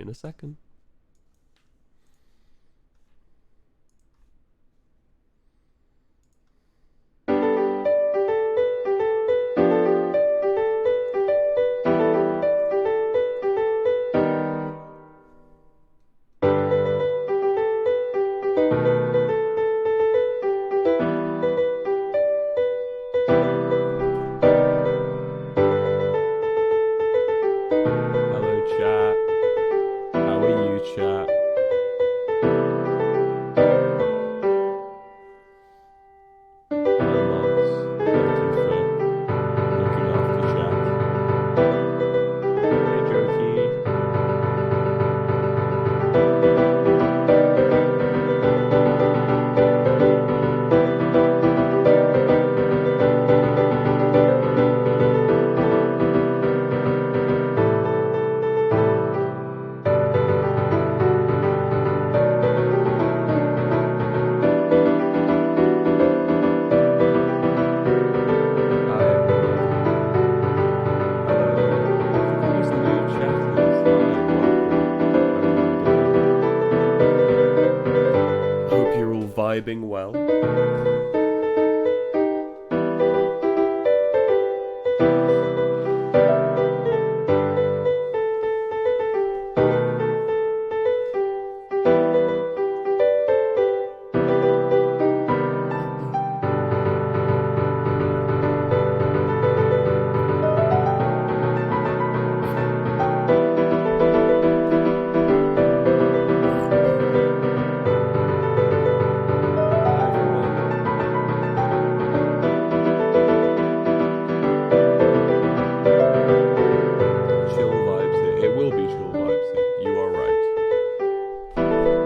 in a second. Vibing well.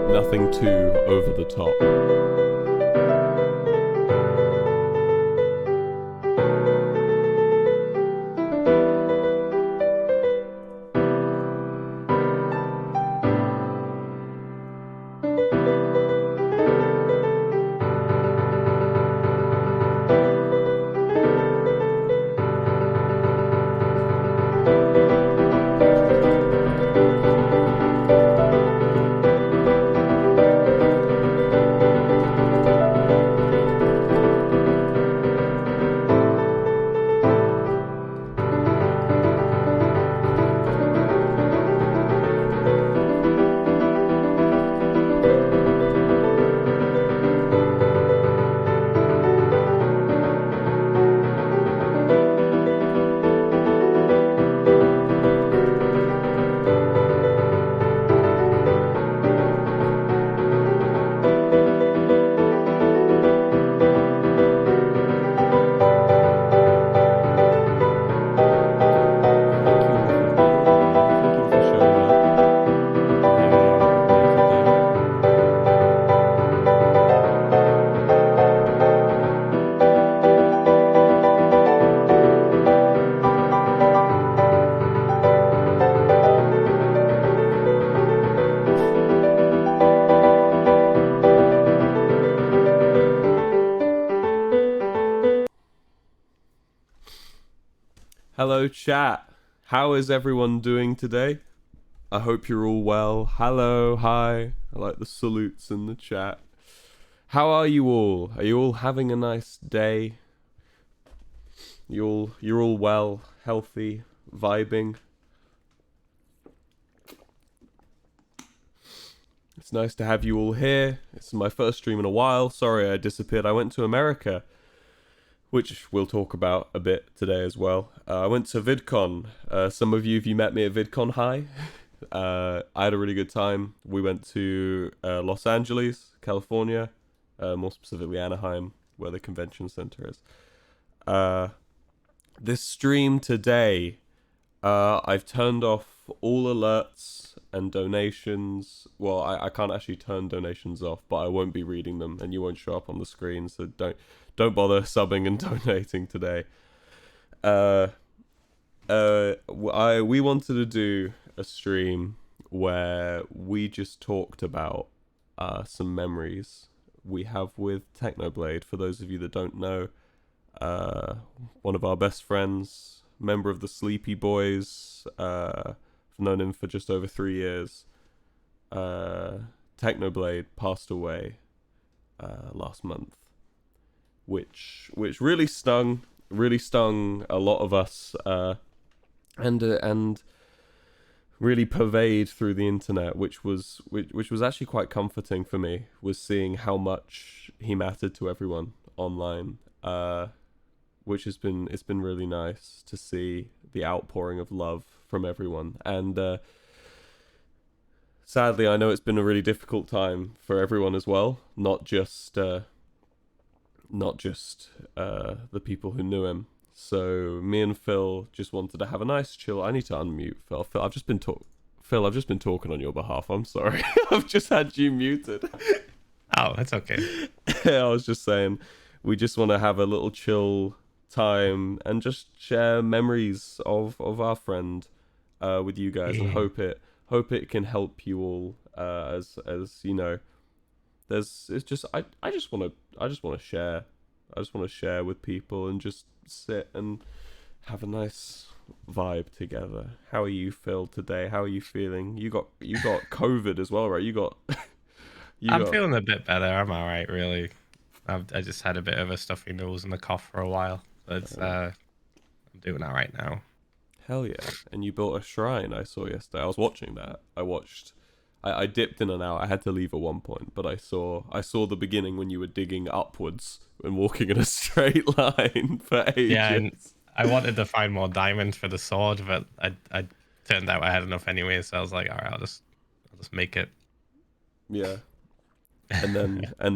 Nothing too over the top. Hello chat, how is everyone doing today? I hope you're all well. Hello, hi, I like the salutes in the chat. How are you all? Are you all having a nice day? You're all well, healthy, vibing? It's nice to have you all here. It's my first stream in a while. Sorry I disappeared. I went to America, which we'll talk about a bit today as well. I went to VidCon. Some of you, if you met me at VidCon, hi. I had a really good time. We went to Los Angeles, California, more specifically Anaheim, where the convention center is. This stream today, I've turned off all alerts and donations. Well, I can't actually turn donations off, but I won't be reading them and you won't show up on the screen, so don't bother subbing and donating today. We wanted to do a stream where we just talked about some memories we have with Technoblade. For those of you that don't know, one of our best friends, member of the Sleepy Boys, known him for just over 3 years. Technoblade passed away last month, which really stung a lot of us, and really pervade through the internet, which was actually quite comforting for me, was seeing how much he mattered to everyone online, which it's been really nice to see the outpouring of love from everyone. And sadly, I know it's been a really difficult time for everyone as well, not just the people who knew him. So me and Phil just wanted to have a nice chill. I need to unmute Phil. Phil, I've just been talking on your behalf. I'm sorry. I've just had you muted. Oh, that's okay. I was just saying, we just want to have a little chill time and just share memories of our friend with you guys, and hope it can help you all, as you know. I just want to share. I just want to share with people and just sit and have a nice vibe together. How are you, Phil, today? How are you feeling? You got COVID as well, right? I'm feeling a bit better. I'm all right, really. I just had a bit of a stuffy nose and a cough for a while, but I'm doing all right now. Hell yeah! And you built a shrine. I saw yesterday. I was watching that. I dipped in and out. I had to leave at one point, but I saw the beginning when you were digging upwards and walking in a straight line for ages. Yeah, and I wanted to find more diamonds for the sword, but I turned out I had enough anyway, so I was like, all right, I'll just make it. Yeah. And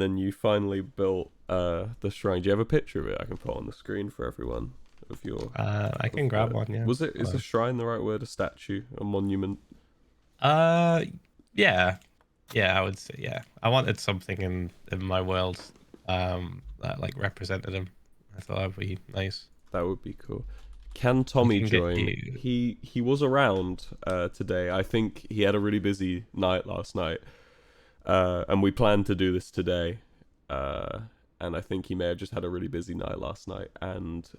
then you finally built the shrine. Do you have a picture of it I can put on the screen for everyone? Of your I can grab one, yeah. Is a shrine the right word? A statue? A monument? Yeah, I would say, yeah. I wanted something in my world that like represented him. I thought that would be nice. That would be cool. Can Tommy join? He was around today. I think he had a really busy night last night, and we planned to do this today. And I think he may have just had a really busy night last night, and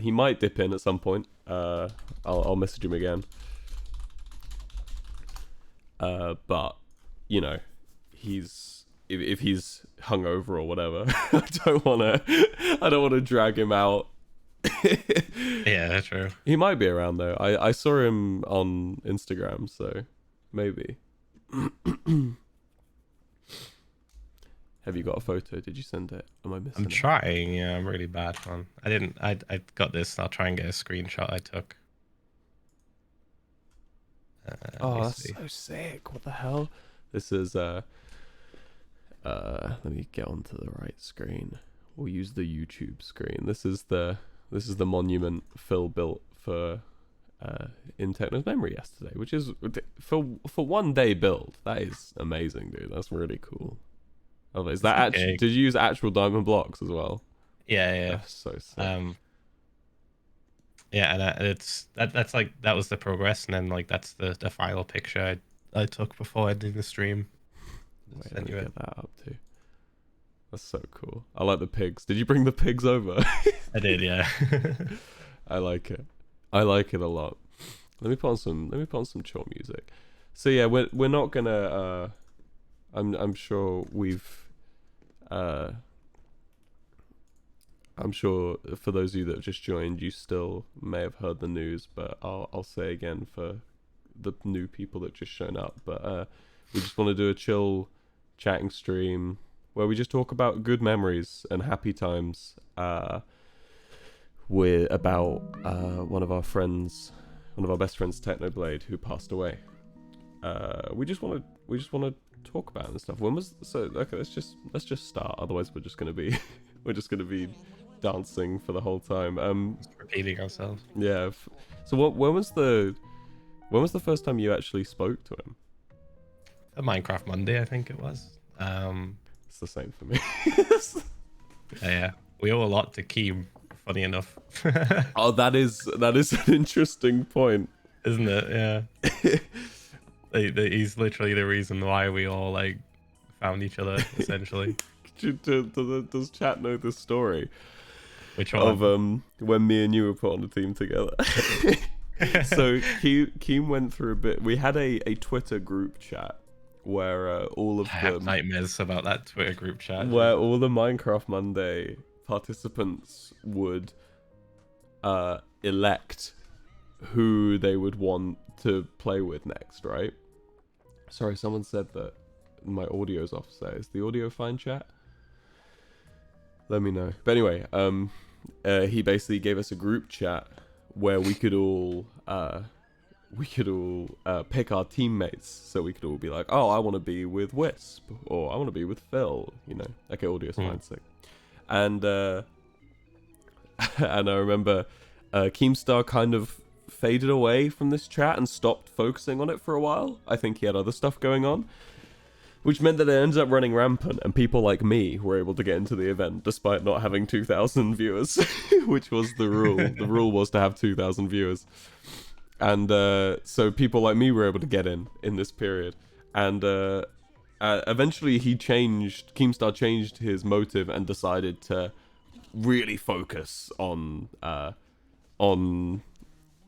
he might dip in at some point. I'll message him again. But you know, if he's hungover or whatever, I don't want to drag him out. Yeah, that's true. He might be around though. I saw him on Instagram, so maybe. Have you got a photo? Did you send it? Am I missing? I'm trying. Yeah, I'm really bad, man. I got this. I'll try and get a screenshot I took. Oh, that's so sick. What the hell? This is let me get onto the right screen. We'll use the YouTube screen. This is the monument Phil built for in Techno's memory yesterday, which is for one day build. That is amazing, dude. That's really cool. Oh, is that actually? Did you use actual diamond blocks as well? Yeah. That's so sick. Yeah, and that's like, that was the progress, and then like that's the final picture I took before ending the stream. Wait, let me get that up too. That's so cool. I like the pigs. Did you bring the pigs over? I did, yeah. I like it. I like it a lot. Let me put on some chill music. So yeah, we're not gonna. I'm sure we've. I'm sure for those of you that have just joined, you still may have heard the news, but I'll say again for the new people that just shown up. But we just want to do a chill chatting stream where we just talk about good memories and happy times about one of our best friends, Technoblade, who passed away. We just want to talk about it and stuff. Okay, let's just start. Otherwise, we're just gonna be dancing for the whole time. Just repeating ourselves. Yeah. So when was the first time you actually spoke to him? A Minecraft Monday, I think it was. It's the same for me. Yeah. We owe a lot to Keem, funny enough. Oh, that is an interesting point, isn't it? Yeah. He's literally the reason why we all like found each other, essentially. Does chat know this story? Which one? Of when me and you were put on the team together. So Keem went through a bit. We had a Twitter group chat where all of I have nightmares about that Twitter group chat. Where all the Minecraft Monday participants would elect who they would want to play with next, right? Sorry, someone said that my audio's off. So is the audio fine, chat? Let me know. But anyway, he basically gave us a group chat where we could all pick our teammates. So we could all be like, oh, I want to be with Wisp, or I want to be with Phil. You know, okay, audio's fine, sick. And and I remember Keemstar kind of faded away from this chat and stopped focusing on it for a while. I think he had other stuff going on, which meant that it ended up running rampant, and people like me were able to get into the event despite not having 2,000 viewers, which was the rule. The rule was to have 2,000 viewers. And so people like me were able to get in this period. And eventually Keemstar changed his motive and decided to really focus on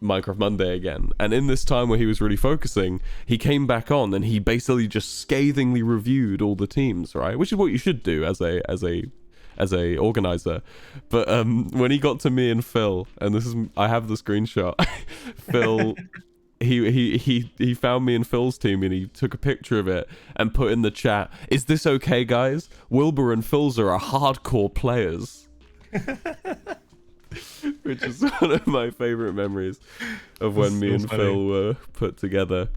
Minecraft Monday again. And in this time where he was really focusing, he came back on and he basically just scathingly reviewed all the teams, right? Which is what you should do as a organizer. But when he got to me and Phil, and I have the screenshot, Phil he found me and Phil's team and he took a picture of it and put in the chat, "Is this okay, guys? Wilbur and Phil's are hardcore players." Which is one of my favorite memories of when me and Phil were put together.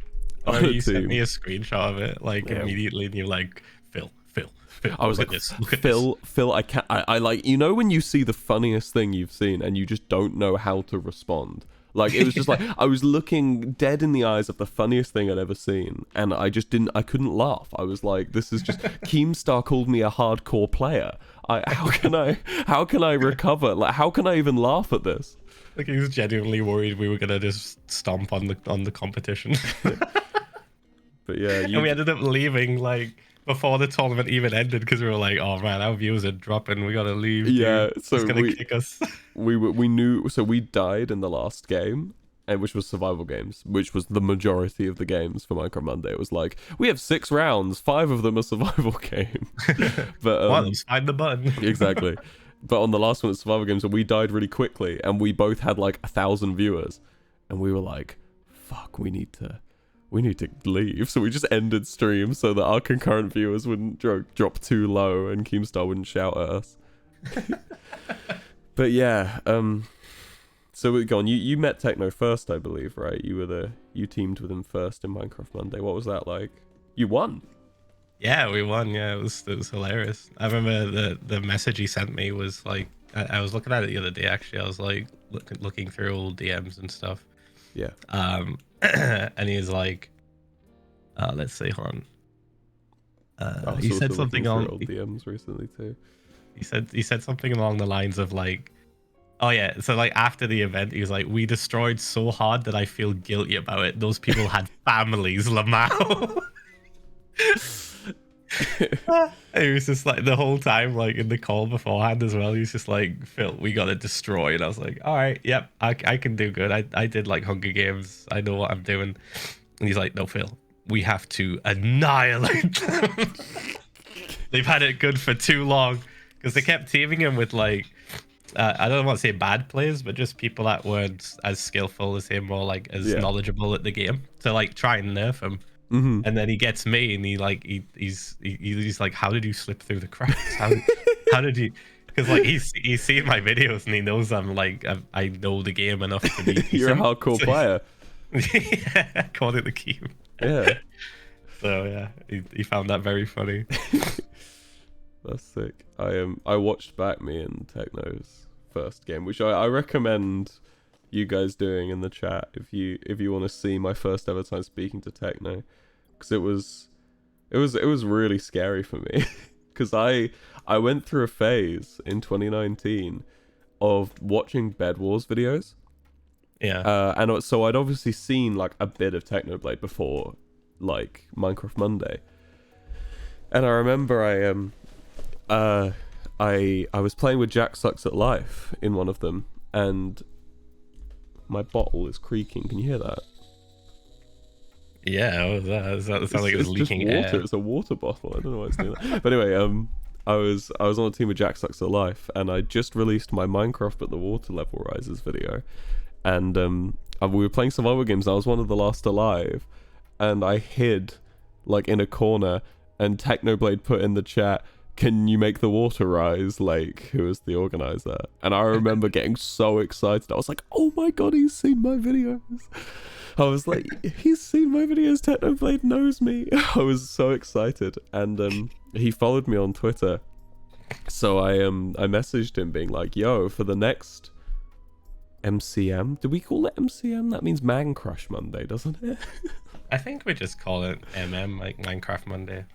You sent me a screenshot of it immediately, and you're like, Phil. I was like, Phil, I like, you know when you see the funniest thing you've seen and you just don't know how to respond. Like, it was just like, I was looking dead in the eyes of the funniest thing I'd ever seen, and I couldn't laugh. I was like, this is just, Keemstar called me a hardcore player. How can I recover? Like, how can I even laugh at this? Like, he was genuinely worried we were gonna just stomp on the competition. But yeah, and we ended up leaving before the tournament even ended because we were like, oh man, our views are dropping, we gotta leave. Yeah, so it's gonna kick us. we knew, so we died in the last game, and which was survival games, which was the majority of the games for Minecraft Monday. It was like, we have 6 rounds, 5 of them are survival games. But one of them's find the button. Exactly. But on the last one, it's survival games, and we died really quickly, and we both had 1,000 viewers, and we were like, fuck, we need to leave. So we just ended stream so that our concurrent viewers wouldn't drop too low and Keemstar wouldn't shout at us. But yeah, so go on. You met Techno first, I believe, right? You teamed with him first in Minecraft Monday. What was that like? You won. Yeah, we won. Yeah, it was hilarious. I remember the message he sent me was like, I was looking at it the other day actually. I was like looking through old DMs and stuff. Yeah. And he's like, let's see, hold on. He said something on old DMs recently too. He said something along the lines of like, oh yeah, so after the event, he was like, we destroyed so hard that I feel guilty about it. Those people had families, Lamau. He was just like the whole time, in the call beforehand as well. He was just like, Phil, we gotta destroy. And I was like, all right, yep, I can do good. I did Hunger Games. I know what I'm doing. And he's like, no, Phil, we have to annihilate them. They've had it good for too long because they kept teaming him with I don't want to say bad players, but just people that weren't as skillful as him or as knowledgeable at the game to try and nerf him. Mm-hmm. And then he gets me, and he's like, "How did you slip through the cracks? How did you?" Because he's seen my videos and he knows I know the game enough to be. You're a hardcore player. Yeah, called it the key. Yeah. So yeah, he found that very funny. That's sick. I watched back me and Techno's first game, which I recommend you guys doing in the chat if you want to see my first ever time speaking to Techno, because it was really scary for me because I went through a phase in 2019 of watching Bed Wars videos. Yeah. And so I'd obviously seen a bit of Technoblade before Minecraft Monday, and I remember I was playing with Jack Sucks at Life in one of them, and my bottle is creaking. Can you hear that? Yeah, what was that? It sounded like it was leaking just water. air. It's a water bottle. I don't know why it's doing that. But anyway, I was on a team with Jack Sucks at Life, and I just released my Minecraft but the water level rises video, and we were playing some other games. I was one of the last alive, and I hid like in a corner, and Technoblade put in the chat, "Can you make the water rise?" Like, who was the organizer? And I remember getting so excited. I was like, "Oh my god, he's seen my videos!" I was like, "He's seen my videos. Technoblade knows me." I was so excited, and he followed me on Twitter. So I messaged him being like, "Yo, for the next MCM, do we call it MCM? That means Man Crush Monday, doesn't it?" I think we just call it like Minecraft Monday.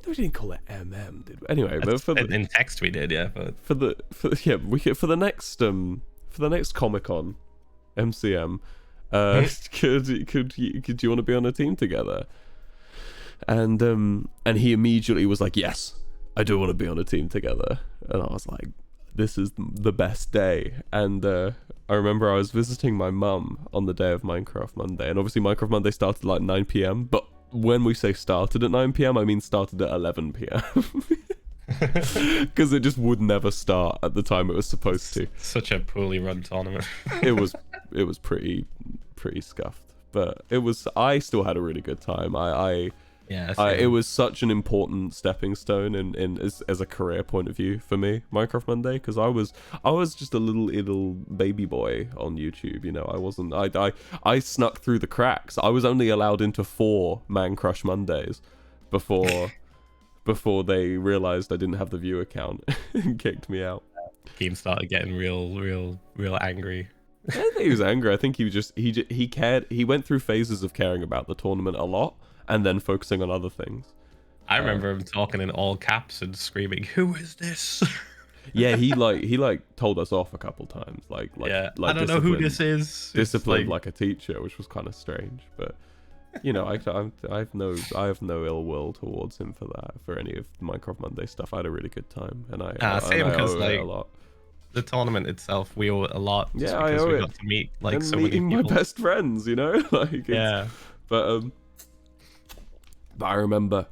We didn't call it MM, did we? Anyway, but for the, in text we did, yeah. But for the next Comic-Con MCM, could you want to be on a team together? And he immediately was like, "Yes, I do want to be on a team together." And I was like, "This is the best day." And I remember I was visiting my mum on the day of Minecraft Monday, and obviously Minecraft Monday started like 9 p.m. But when we say started at 9 p.m, I mean started at 11 p.m. Because it just would never start at the time it was supposed to. Such a poorly run tournament. It was pretty scuffed, but I still had a really good time. It was such an important stepping stone in as a career point of view for me, Minecraft Monday, because I was just a little baby boy on YouTube. You know, I snuck through the cracks. I was only allowed into 4 Man Crush Mondays before they realized I didn't have the view account and kicked me out. Game started getting real angry. I don't think he was angry. I think he cared. He went through phases of caring about the tournament a lot, and then focusing on other things. I remember him talking in all caps and screaming, "Who is this?" Yeah, he told us off a couple times. Like I don't know who this is. Disciplined like a teacher, which was kind of strange. But you know, I have no ill will towards him for that. For any of Minecraft Monday stuff, I had a really good time, and I owe it a lot. The tournament itself, we owe it a lot. Yeah, I owe we it. got to meet like and so many people. My best friends, you know, like yeah. But I remember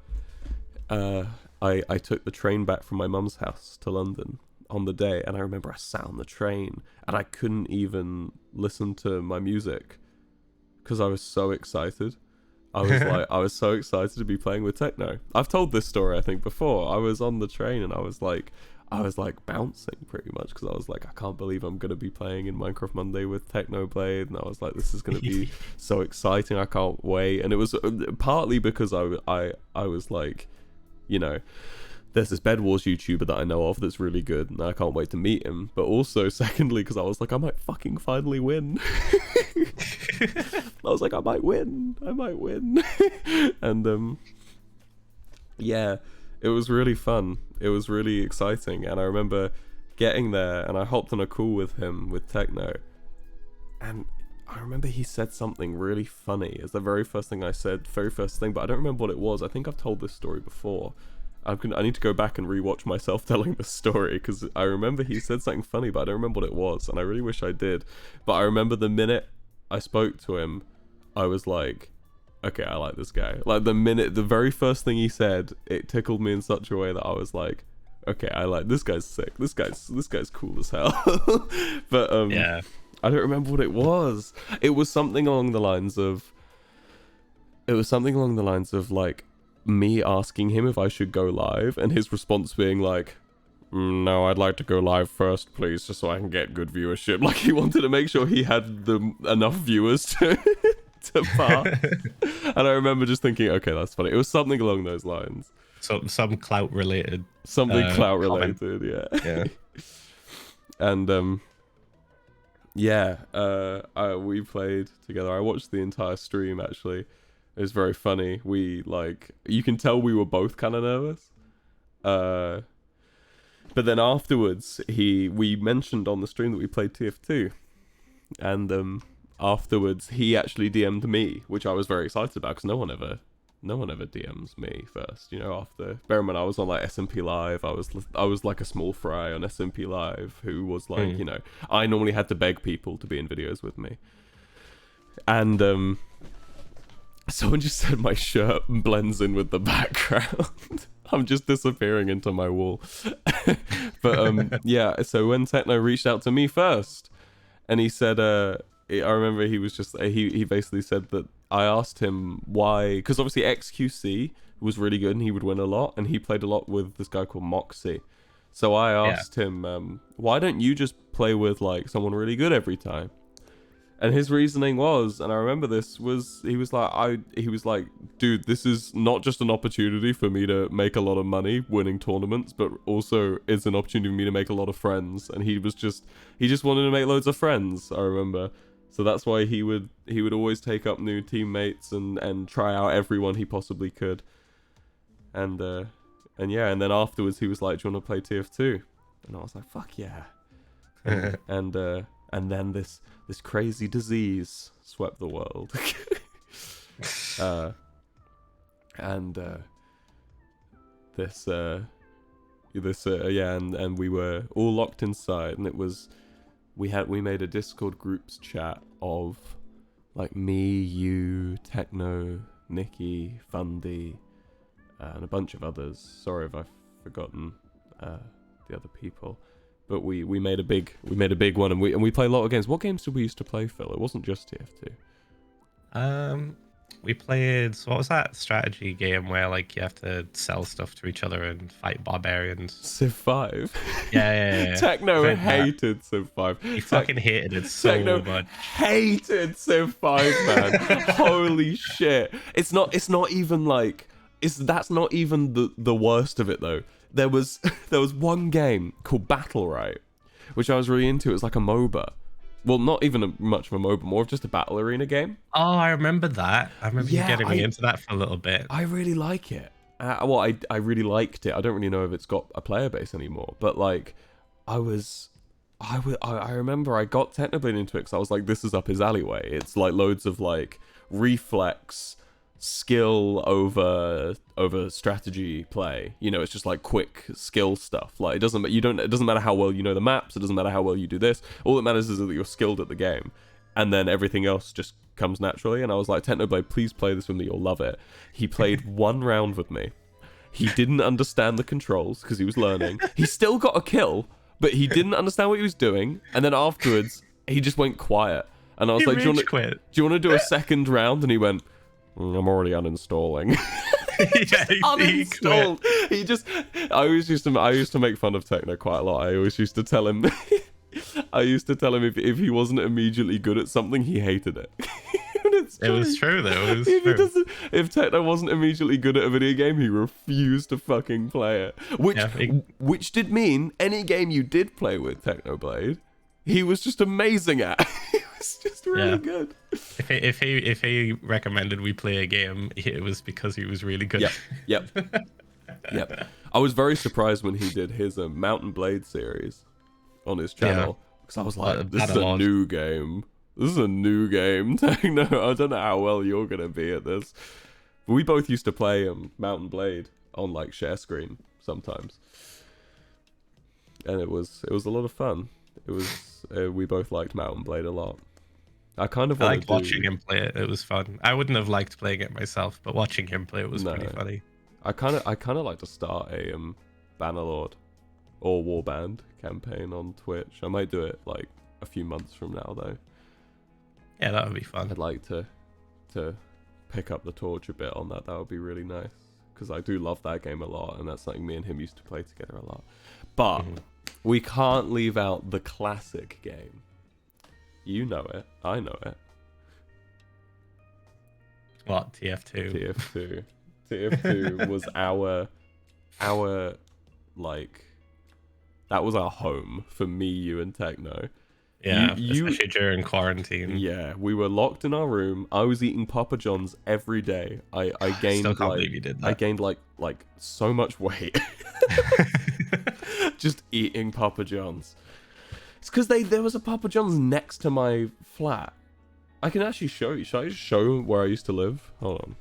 I took the train back from my mum's house to London on the day, and I remember I sat on the train and I couldn't even listen to my music because I was so excited. I was so excited to be playing with techno. I've told this story I think before. I was on the train and I was like bouncing pretty much because I was like, I can't believe I'm gonna be playing in Minecraft Monday with Technoblade, and I was like, this is gonna be so exciting. I can't wait. And it was partly because I was like, you know, there's this Bed Wars YouTuber that I know of that's really good, and I can't wait to meet him. But also, secondly, because I was like, I might fucking finally win. I was like, I might win. And yeah. It was really fun. It was really exciting. And I remember getting there and I hopped on a call with him, with Techno. And I remember he said something really funny. It's the very first thing I said, but I don't remember what it was. I think I've told this story before. I need to go back and rewatch myself telling the story because I remember he said something funny, but I don't remember what it was. And I really wish I did. But I remember the minute I spoke to him, I was like, okay, I like this guy. Like the very first thing he said, it tickled me in such a way that I was like, okay, I like this guy's sick. This guy's cool as hell. But yeah, I don't remember what it was. It was something along the lines of like me asking him if I should go live, and his response being like, "No, I'd like to go live first, please, just so I can get good viewership." Like he wanted to make sure he had enough viewers to pass. And I remember just thinking, okay, that's funny. It was something along those lines. Some clout related. Clout related, yeah. And we played together. I watched the entire stream actually. It was very funny. You can tell we were both kind of nervous. But then afterwards, we mentioned on the stream that we played TF2, and afterwards he actually DM'd me, which I was very excited about because no one ever no one ever DMs me first, you know, after. Bear in mind, I was on like SMP Live. I was like a small fry on SMP Live who was like, you know, I normally had to beg people to be in videos with me. And someone just said my shirt blends in with the background. I'm just disappearing into my wall. But yeah, so when Techno reached out to me first, and he said, I remember he was just, he basically said that I asked him why, because obviously XQC was really good and he would win a lot, and he played a lot with this guy called Moxie. So I asked him, why don't you just play with like someone really good every time? And his reasoning was, and I remember this, was he was like, dude, this is not just an opportunity for me to make a lot of money winning tournaments, but also it's an opportunity for me to make a lot of friends. And he just wanted to make loads of friends, I remember. So that's why he would always take up new teammates and try out everyone he possibly could. And yeah, and then afterwards he was like, do you want to play TF2? And I was like, fuck yeah. And then this crazy disease swept the world. And we were all locked inside, and it was, we made a Discord groups chat of like me, you, Techno, Nikki, Fundy, and a bunch of others. Sorry if I've forgotten the other people. But we made a big one, and we play a lot of games. What games did we used to play, Phil? It wasn't just TF2. We played, so what was that strategy game where like you have to sell stuff to each other and fight barbarians? Civ 5. Yeah. Techno hated Civ 5. He fucking hated it so Techno much. Hated Civ 5, man. Holy shit. It's not even like, that's not even the worst of it though. There was one game called Battle, right, which I was really into. It was like a MOBA. Well, not even much of a MOBA, more of just a battle arena game. Oh, I remember that. I remember you getting me into that for a little bit. I really like it. I really liked it. I don't really know if it's got a player base anymore, but like, I remember I got Technoblade into it because I was like, this is up his alleyway. It's like loads of like reflex, skill over strategy play. You know, it's just like quick skill stuff. Like it doesn't matter how well you know the maps, it doesn't matter how well you do this. All that matters is that you're skilled at the game, and then everything else just comes naturally. And I was like, Technoblade, please play this with me, you'll love it. He played one round with me. He didn't understand the controls because he was learning. He still got a kill, but he didn't understand what he was doing, and then afterwards he just went quiet, and I was like, do you want to do a second round? And he went, I'm already uninstalling. Uninstalled. I used to make fun of Techno quite a lot. I always used to tell him if he wasn't immediately good at something, he hated it. It was true though. If Techno wasn't immediately good at a video game, he refused to fucking play it. Which did mean any game you did play with Technoblade, he was just amazing at. He was just really good. If he recommended we play a game, it was because he was really good. Yep. I was very surprised when he did his Mountain Blade series on his channel, because I was like, this is a new game. Techno. I don't know how well you're gonna be at this. But we both used to play Mountain Blade on like share screen sometimes, and it was a lot of fun. It was we both liked Mountain Blade a lot. I liked watching him play it. It was fun. I wouldn't have liked playing it myself, but watching him play it was pretty funny. I kind of like to start a Bannerlord or Warband campaign on Twitch. I might do it like a few months from now though. Yeah, that would be fun. I'd like to pick up the torch a bit on that. That would be really nice, because I do love that game a lot, and that's something me and him used to play together a lot. But we can't leave out the classic game. You know it. I know it. What, TF2? TF2 was our like, that was our home for me, you, and Techno. Yeah, especially during quarantine. Yeah, we were locked in our room. I was eating Papa John's every day. I gained still can't believe you did that. I gained like so much weight. Just eating Papa John's. It's because there was a Papa John's next to my flat. I can actually show you. Should I just show where I used to live? Hold on.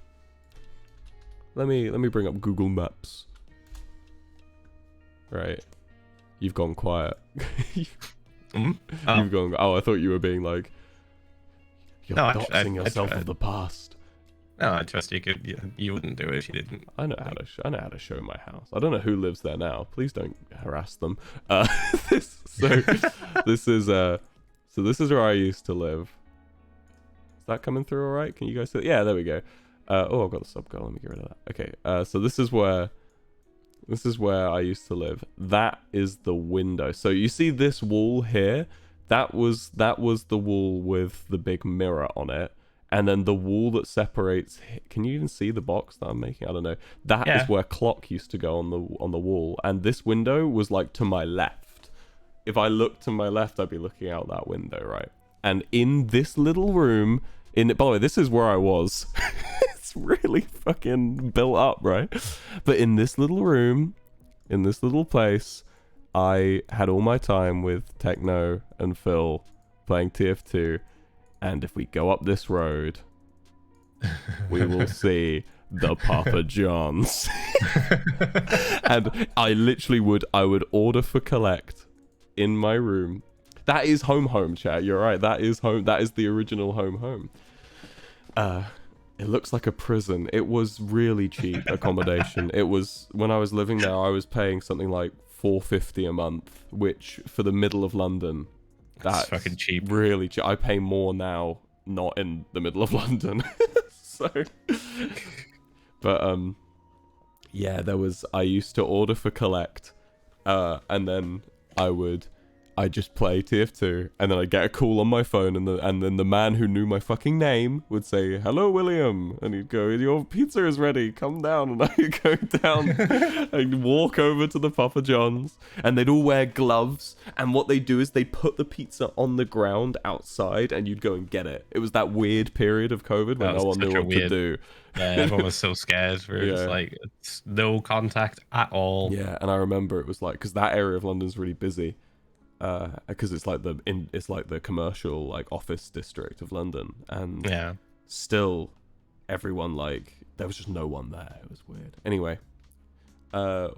let me bring up Google Maps. Right. You've gone quiet. Oh. You've gone. Oh, I thought you were being like, you're doxing yourself of the past. No, I trust you could. You wouldn't do it if you didn't. I know how to. I know how to show my house. I don't know who lives there now. Please don't harass them. This is where I used to live. Is that coming through all right? Can you guys see? Yeah, there we go. Oh, I've got the sub goal. Let me get rid of that. Okay. So this is where I used to live. That is the window. So you see this wall here? That was the wall with the big mirror on it. And then the wall that separates, can you even see the box that I'm making? I don't know. That is where clock used to go on the wall. And this window was like to my left. If I looked to my left, I'd be looking out that window, right? And in this little room, by the way, this is where I was. It's really fucking built up, right? But in this little room, in this little place, I had all my time with Techno and Phil playing TF2. And if we go up this road, we will see the Papa John's. And I would order for collect in my room. That is home, chat. You're right. That is home. That is the original home. It looks like a prison. It was really cheap accommodation. It was, when I was living there, I was paying something like $4.50 a month, which for the middle of London, that's fucking cheap. Really cheap. I pay more now, not in the middle of London. So, but yeah, I used to order for collect, and then I'd just play TF2, and then I'd get a call on my phone, and then the man who knew my fucking name would say, "Hello, William," and he'd go, "Your pizza is ready, come down." And I'd go down and walk over to the Papa John's, and they'd all wear gloves, and what they do is they put the pizza on the ground outside, and you'd go and get it. It was that weird period of COVID when no one knew what to do. Yeah, everyone was so scared. It's like, it's no contact at all. Yeah, and I remember it was like, because that area of London's really busy. Because it's like the commercial like office district of London, and still everyone, like, there was just no one there. It was weird. Anyway,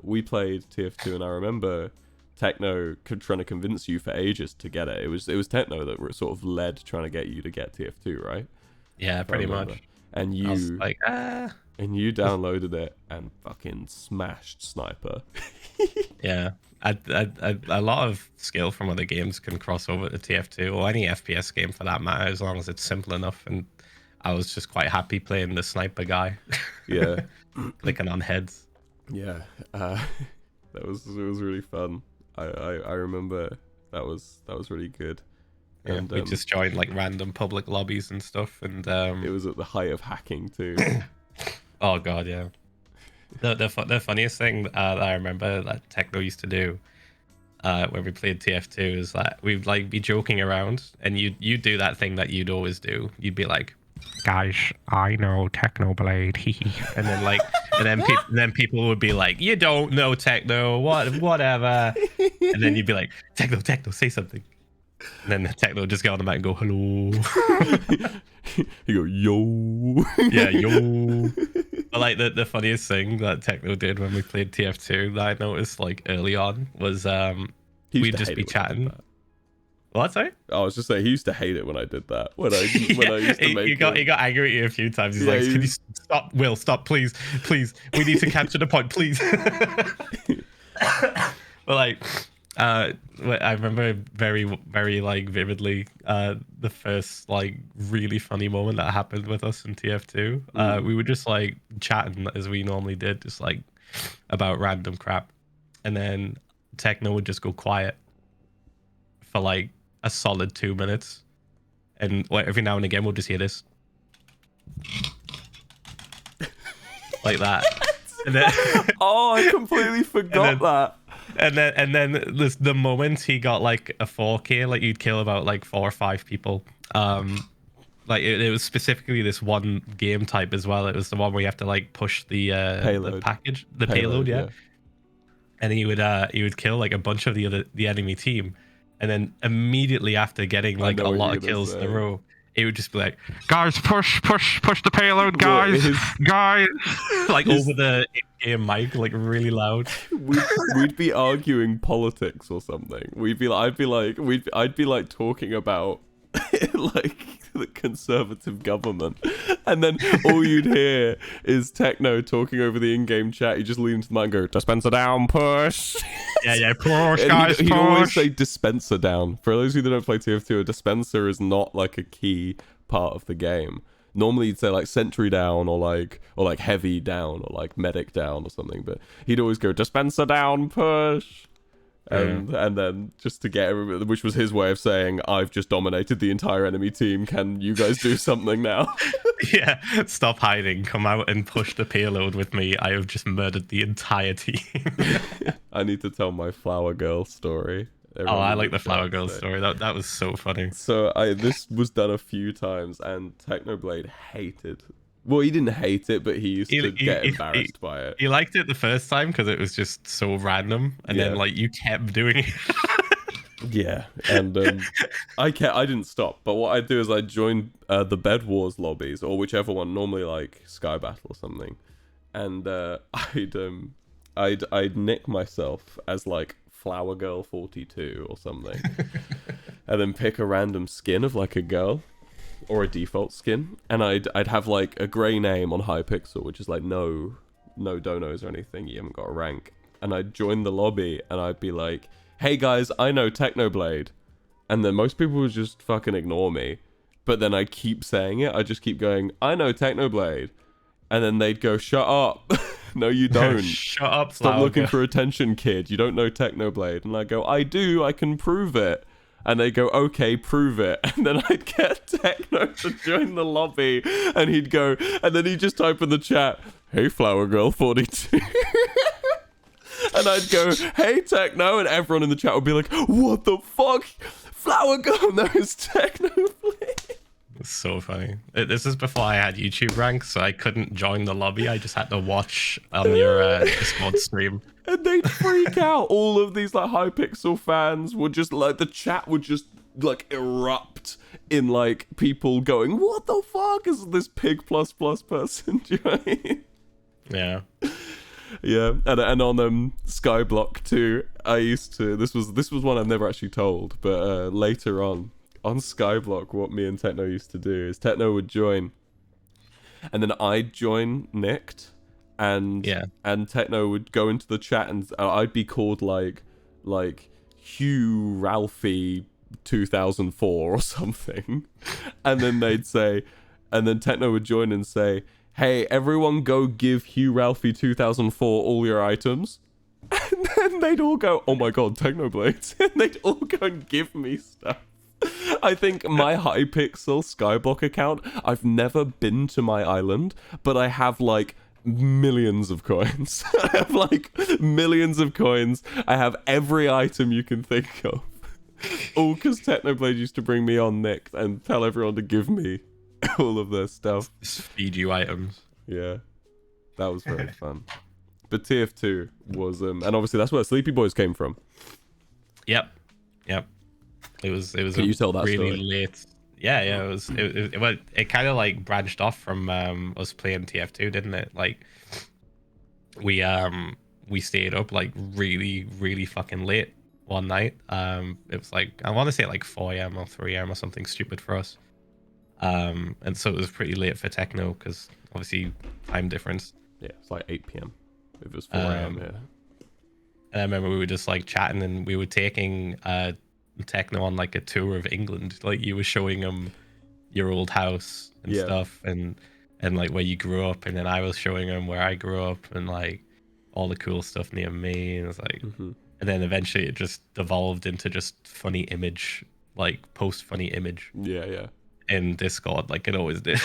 we played TF2, and I remember Techno trying to convince you for ages to get it. It was Techno that were sort of led trying to get you to get TF2, right? Yeah, pretty much. And you, I was like, and you downloaded it and fucking smashed Sniper. Yeah. A lot of skill from other games can cross over to TF2 or any FPS game for that matter, as long as it's simple enough. And I was just quite happy playing the sniper guy. Yeah. Clicking on heads. Yeah. It was really fun. I remember that was really good. Yeah, and we just joined like random public lobbies and stuff, and it was at the height of hacking too. Oh god, yeah. The funniest thing that I remember that Techno used to do when we played TF2 is that we'd like be joking around, and you'd do that thing that you'd always do. You'd be like, "Guys, I know Technoblade," and then like, and then people would be like, "You don't know Techno, whatever," and then you'd be like, "Techno, say something." And then the Techno would just get on the mic and go, "Hello." You go, "Yo." Yeah, yo. But like the funniest thing that Techno did when we played TF2 that I noticed like early on was we'd just be chatting. What, sorry? I was just saying, he used to hate it when I did that. When I used to make he got angry at you a few times. He's like, "Can you stop, Will? Stop, please. We need to capture the point, please." But like, I remember very, very like vividly the first like really funny moment that happened with us in TF2. We were just like chatting as we normally did, just like about random crap, and then Techno would just go quiet for like a solid 2 minutes, and every now and again we'll just hear this like that. And then, oh, I completely forgot that. And then the moment he got like a 4K, like you'd kill about like 4 or 5 people. Like it was specifically this one game type as well. It was the one where you have to like push the payload, yeah. And he would kill like a bunch of the enemy team, and then immediately after getting like a lot of kills in a row, he would just be like, guys, push the payload, guys, guys, like over the in-game mic, like really loud. We'd be arguing politics or something. I'd be like talking about like the conservative government, and then all you'd hear is Techno talking over the in-game chat. You just lean into the mic and go, dispenser down, push. Yeah, push, guys, he'd push. always say dispenser down. For those of you that don't play TF2, a dispenser is not like a key part of the game. Normally you'd say like sentry down or like heavy down or like medic down or something, but he'd always go dispenser down, push. And then just to get everybody, which was his way of saying, I've just dominated the entire enemy team, can you guys do something now? Yeah, stop hiding, come out and push the payload with me. I have just murdered the entire team. I need to tell my flower girl story. I like the flower girl story. That was so funny. So this was done a few times, and Technoblade hated. Well, he didn't hate it, but he used to get embarrassed by it. He liked it the first time because it was just so random, and then like you kept doing it. Yeah, and I didn't stop. But what I'd do is I'd join the Bed Wars lobbies, or whichever one, normally like Sky Battle or something, and I'd nick myself as like Flower Girl 42 or something, and then pick a random skin of like a girl. Or a default skin, and I'd have like a grey name on Hypixel, which is like no donos or anything, you haven't got a rank, and I'd join the lobby and I'd be like, hey guys, I know Technoblade, and then most people would just fucking ignore me, but then I'd keep saying it, I'd just keep going, I know Technoblade, and then they'd go, shut up. No you don't. Shut up, stop looking for attention, kid, you don't know Technoblade. And I go, I do, I can prove it. And they go, okay, prove it. And then I'd get Techno to join the lobby. And he'd go, and then he'd just type in the chat, hey, Flower Girl 42. And I'd go, hey, Techno. And everyone in the chat would be like, what the fuck? Flower Girl knows Techno, please. It's so funny. This is before I had YouTube ranks, so I couldn't join the lobby. I just had to watch on your Discord stream. And they'd freak out. All of these like Hypixel fans would just like, the chat would just like erupt in like people going, what the fuck is this pig plus person doing? Yeah. Yeah, and on Skyblock too, I used to, this was one I've never actually told, but later on Skyblock, what me and Techno used to do is Techno would join, and then I'd join nicked, and Techno would go into the chat, and I'd be called like Hugh Ralphie 2004 or something, and then they'd say, and then Techno would join and say, hey, everyone go give Hugh Ralphie 2004 all your items. And then they'd all go, oh my god, Technoblades. And they'd all go and give me stuff. I think my Hypixel Skyblock account, I've never been to my island, but I have like millions of coins. I have like millions of coins. I have every item you can think of. All because Technoblade used to bring me on nicked and tell everyone to give me all of their stuff. Just feed you items. Yeah, that was very fun. But TF2 was, and obviously that's where Sleepy Boys came from. Yep. It was Can you tell that really story? late. Yeah. It kind of like branched off from us playing TF2, didn't it? Like we stayed up like really fucking late one night. It was like, I want to say like 4 a.m. or 3 a.m. or something stupid for us. And so it was pretty late for Techno because obviously time difference. Yeah, it's like 8 p.m. It was 4 a.m. here. And I remember we were just like chatting, and we were taking Techno on like a tour of England. Like you were showing him your old house and stuff, and like where you grew up, and then I was showing him where I grew up and like all the cool stuff near me. And it's like, and then eventually it just devolved into just funny image, like post funny image. Yeah. In Discord, like it always did.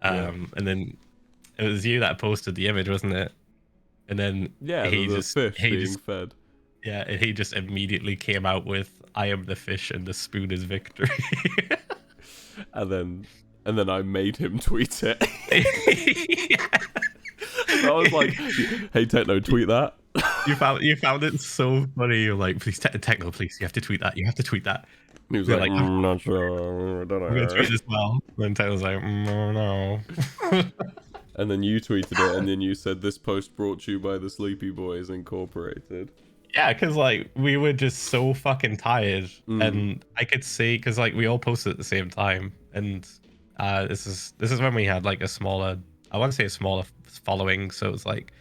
And then it was you that posted the image, wasn't it? And then he just fed. Yeah, and he just immediately came out with, "I am the fish, and the spoon is victory." and then I made him tweet it. I was like, "Hey Techno, tweet that." You found it so funny. You're like, "Please, Techno, please, you have to tweet that. You have to tweet that." He was They're like, not sure. I don't I'm gonna tweet know. this well. Then Taylor's like, oh, no. And then you tweeted it, and then you said, this post brought to you by the Sleepy Boys Incorporated. Yeah, because like we were just so fucking tired, and I could see because like we all posted at the same time, and this is when we had like a smaller, I want to say a smaller following, so it was like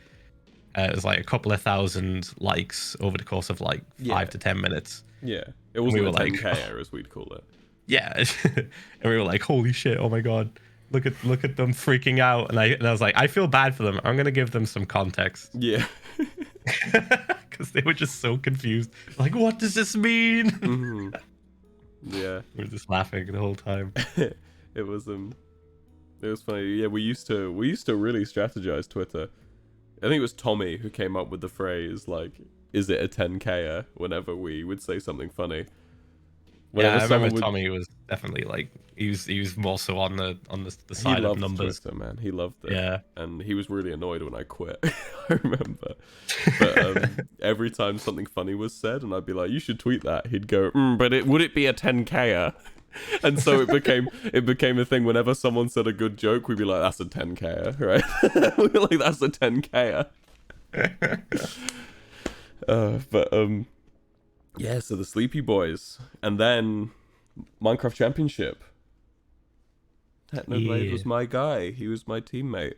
a couple of thousand likes over the course of like 5 to 10 minutes. Yeah, it wasn't we a were 10K as we'd call it. Yeah, and we were like, holy shit, oh my god, look at them freaking out, and I was like, I feel bad for them. I'm gonna give them some context. Yeah. Because they were just so confused. Like, what does this mean? Yeah. We were just laughing the whole time. It was funny. Yeah, we used to really strategize Twitter. I think it was Tommy who came up with the phrase like, "Is it a 10K?" Whenever we would say something funny. Yeah, I remember Tommy was definitely like he was more so on the side of numbers. Twitter, man. He loved it. Yeah, and he was really annoyed when I quit. I remember. But every time something funny was said, and I'd be like, "You should tweet that," he'd go, "But would it be a 10K?" And so it became a thing. Whenever someone said a good joke, we'd be like, "That's a 10K, right?" We'd be like, "That's a 10K." Yeah, so the Sleepy Boys, and then Minecraft Championship. Technoblade was my guy. He was my teammate.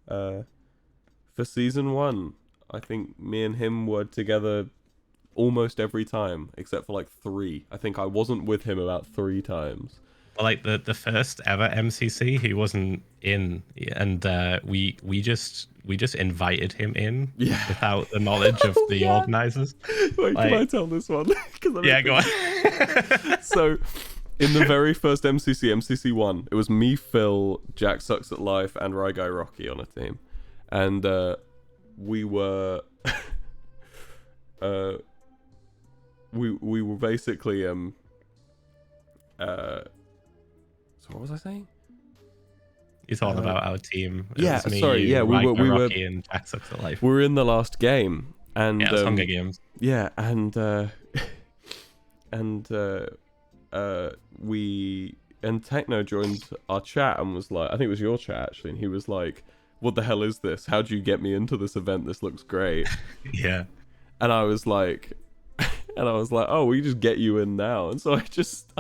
For season 1, I think me and him were together almost every time, except for like 3. I think I wasn't with him about 3 times. Well, like the first ever MCC, he wasn't in, and we just invited him in without the knowledge of the organizers. Wait, can I tell this one? Yeah, go on. So, in the very first MCC 1, it was me, Phil, Jack Sucks at Life, and Ry Guy Rocky on a team, and we were we were basically so what was I saying? You're talking about our team. Yeah, me, sorry. You, yeah, we were Rocky and Jack Sucks at Life. We were in the last game, and yeah, it's Hunger Games. Yeah, and Techno joined our chat and was like, I think it was your chat actually, and he was like, "What the hell is this? How'd you get me into this event? This looks great." Yeah. And I was like, "Oh, we just get you in now." And so I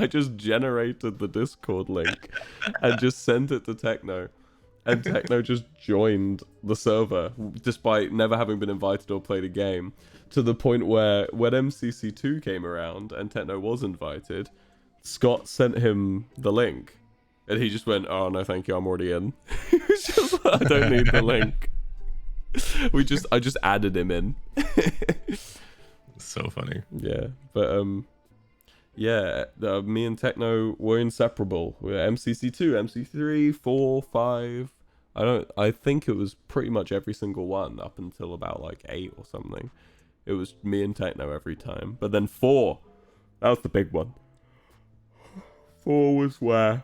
just generated the Discord link and just sent it to Techno, and Techno just joined the server despite never having been invited or played a game. To the point where when MCC2 came around and Techno was invited, Scott sent him the link, and he just went, "Oh no, thank you, I'm already in." He was just like, "I don't need the link." I just added him in. So funny. Yeah, but me and Techno were inseparable. We were MCC2, MC3, 4, 5. I think it was pretty much every single one up until about like 8 or something. It was me and Techno every time. But then 4, that was the big one. 4 was where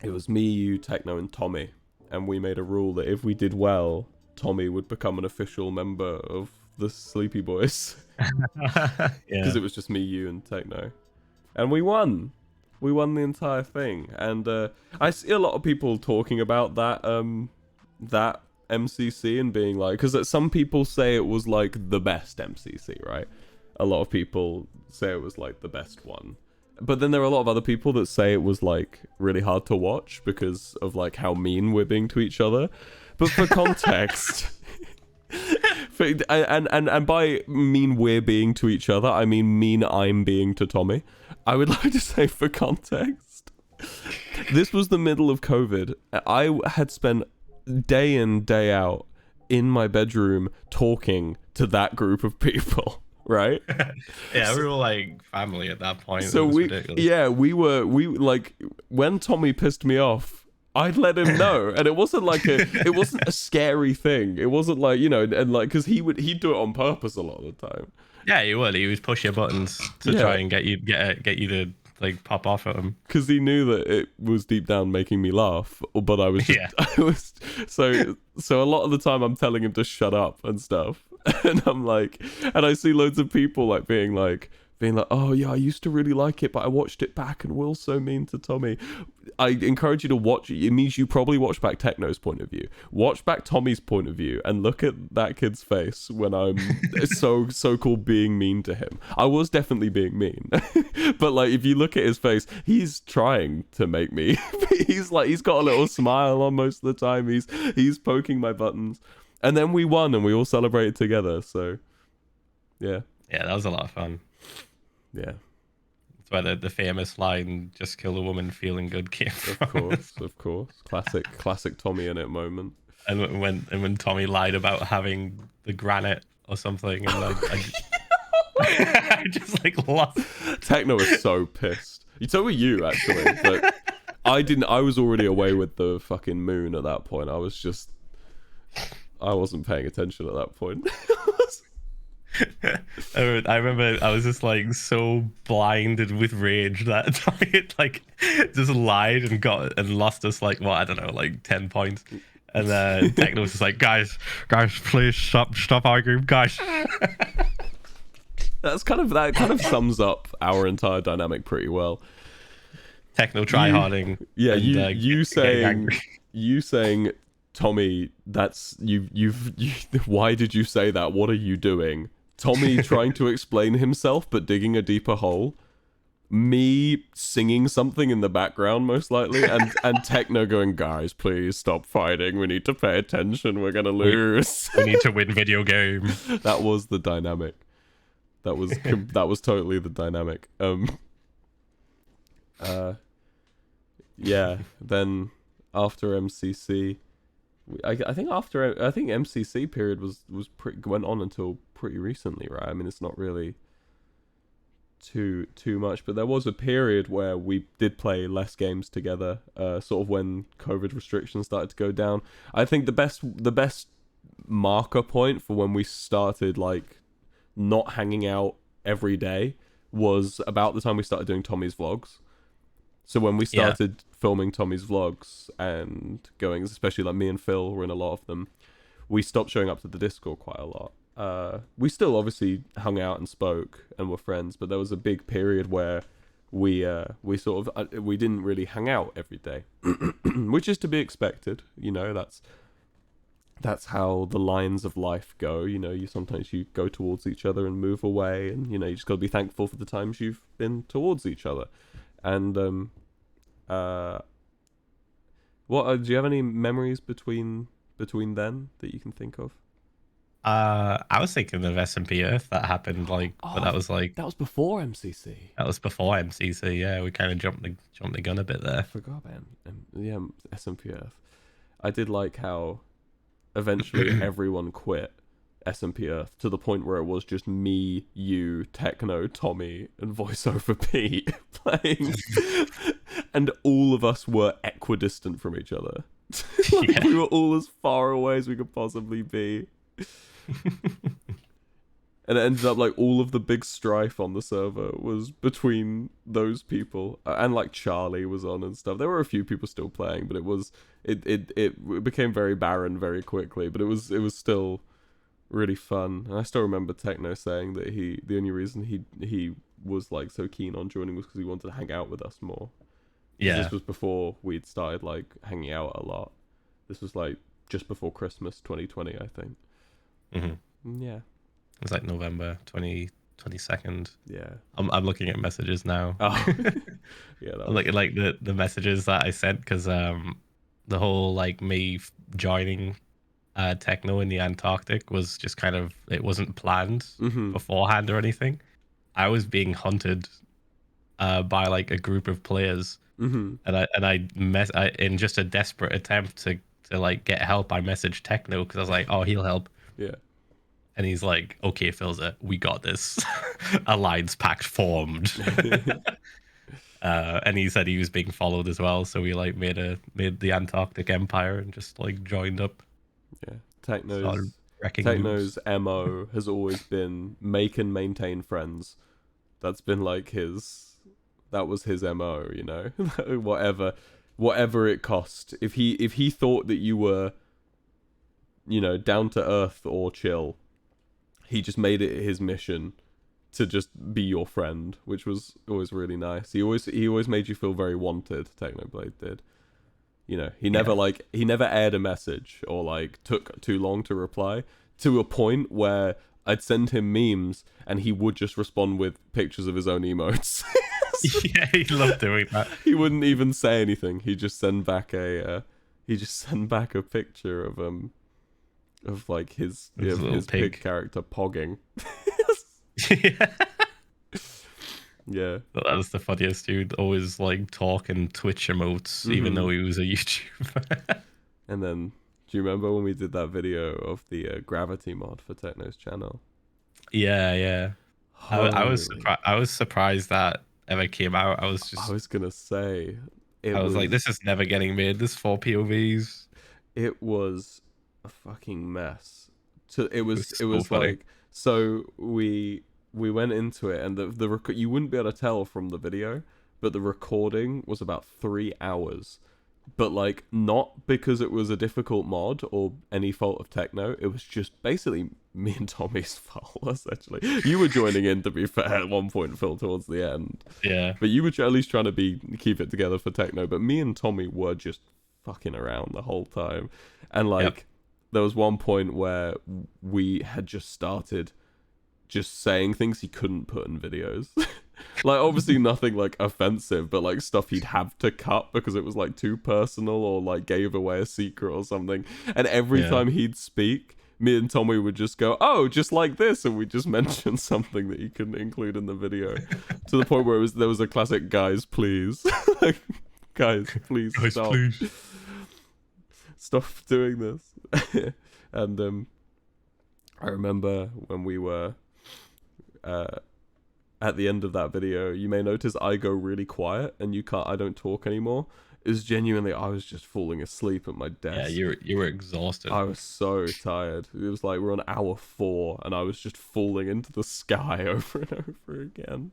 it was me, you, Techno, and Tommy. And we made a rule that if we did well, Tommy would become an official member of the Sleepy Boys. Because it was just me, you, and Techno. And we won. We won the entire thing. And I see a lot of people talking about that that MCC and being like, because some people say it was like the best MCC, right? A lot of people say it was like the best one. But then there are a lot of other people that say it was like really hard to watch because of like how mean we're being to each other. But for context, and by mean we're being to each other, I mean I'm being to Tommy. I would like to say, for context, this was the middle of COVID. I had spent day in, day out in my bedroom talking to that group of people. Right? Yeah, we were like family at that point. So we like when Tommy pissed me off, I'd let him know, and it wasn't a scary thing. It wasn't like, you know, and like because he'd do it on purpose a lot of the time. Yeah, he would. He would push your buttons to try and get you to like pop off at him because he knew that it was deep down making me laugh. But I was just, so a lot of the time I'm telling him to shut up and stuff. And I'm like, and I see loads of people like being like, being like, oh yeah, I used to really like it, but I watched it back and Will's so mean to Tommy. I encourage you to watch it. It means you probably watch back Techno's point of view. Watch back Tommy's point of view and look at that kid's face when I'm so-called being mean to him. I was definitely being mean. But like, if you look at his face, he's trying to make me. He's got a little smile on most of the time. He's poking my buttons. And then we won and we all celebrated together. So yeah. Yeah, that was a lot of fun. Yeah. That's where the famous line, just kill a woman feeling good, came from. Of course. Classic Tommy in it moment. And when Tommy lied about having the granite or something, and I just like lost. Techno was so pissed. So were you, actually. But I was already away with the fucking moon at that point. I wasn't paying attention at that point. I remember I was just like so blinded with rage that Tommy like just lied and lost us like, what, I don't know, like 10 points. And then Techno was just like, guys, please stop arguing, guys. That kind of sums up our entire dynamic pretty well. Techno tryharding. Yeah, you saying, Tommy, that's you. Why did you say that? What are you doing? Tommy trying to explain himself but digging a deeper hole. Me singing something in the background, most likely, and Techno going, guys, please stop fighting. We need to pay attention. We're gonna lose. We need to win video game. That was the dynamic. That was totally the dynamic. Yeah. Then after MCC, I think MCC period went on until pretty recently, right? I mean, it's not really too much, but there was a period where we did play less games together, sort of when COVID restrictions started to go down. I think the best marker point for when we started like not hanging out every day was about the time we started doing Tommy's vlogs. So when we started filming Tommy's vlogs and going, especially like me and Phil were in a lot of them, we stopped showing up to the Discord quite a lot. We still obviously hung out and spoke and were friends, but there was a big period where we didn't really hang out every day, which is to be expected. You know, that's how the lines of life go. You know, sometimes you go towards each other and move away, and you know, you just got to be thankful for the times you've been towards each other. And do you have any memories between then that you can think of? I was thinking of SMP Earth that happened but that was before MCC. That was before MCC. Yeah, we kind of jumped the gun a bit there. I forgot about SMP Earth. I did like how eventually everyone quit SMP Earth to the point where it was just me, you, Techno, Tommy, and VoiceOver Pete playing, and all of us were equidistant from each other. We were all as far away as we could possibly be. And it ended up like all of the big strife on the server was between those people, and like Charlie was on and stuff. There were a few people still playing, but it became very barren very quickly. But it was still really fun. And I still remember Techno saying that the only reason he was like so keen on joining was because he wanted to hang out with us more. Yeah, this was before we'd started like hanging out a lot. This was like just before Christmas 2020, I think. Mm-hmm. Yeah, it was like November 22nd. Yeah, I'm looking at messages now. Oh. Yeah, I'm looking like the messages that I sent, because the whole like me joining Techno in the Antarctic was just kind of, it wasn't planned beforehand or anything. I was being hunted by like a group of players, and I in just a desperate attempt to like get help, I messaged Techno because I was like, oh, he'll help. Yeah. And he's like, okay, Philza, we got this. Alliance pact formed. And he said he was being followed as well, so we like made the Antarctic Empire and just like joined up. Yeah, Techno's MO has always been make and maintain friends. That's been like that was his MO, you know. whatever it cost. If he thought that you were, you know, down to earth or chill, he just made it his mission to just be your friend, which was always really nice. He always made you feel very wanted. Technoblade did. You know, he never aired a message or like took too long to reply, to a point where I'd send him memes and he would just respond with pictures of his own emotes. Yeah, he loved doing that. He wouldn't even say anything. He'd just send back a picture of like his pig character pogging. Yeah, that was the funniest dude. Always like talking Twitch emotes, even though he was a YouTuber. And then, do you remember when we did that video of the gravity mod for Techno's channel? Yeah. I was surprised that ever came out. I was gonna say, I was like, this is never getting made. This 4 POVs. It was a fucking mess. It was funny. like, so we went into it, and you wouldn't be able to tell from the video, but the recording was about 3 hours. But like, not because it was a difficult mod or any fault of Techno. It was just basically me and Tommy's fault, essentially. You were joining in, to be fair, at one point, Phil, towards the end. Yeah. But you were at least trying to keep it together for Techno. But me and Tommy were just fucking around the whole time. And like, there was one point where we had just started just saying things he couldn't put in videos. Like, obviously nothing like offensive, but like stuff he'd have to cut because it was like too personal or like gave away a secret or something. And every time he'd speak, me and Tommy would just go, "Oh, just like this," and we'd just mention something that he couldn't include in the video, to the point where there was a classic "guys, please," like, guys, please stop, please. Stop doing this. And I remember when we were at the end of that video, you may notice I go really quiet and I don't talk anymore. It was genuinely, I was just falling asleep at my desk. Yeah, you were exhausted. I was so tired. It was like we're on hour 4 and I was just falling into the sky over and over again.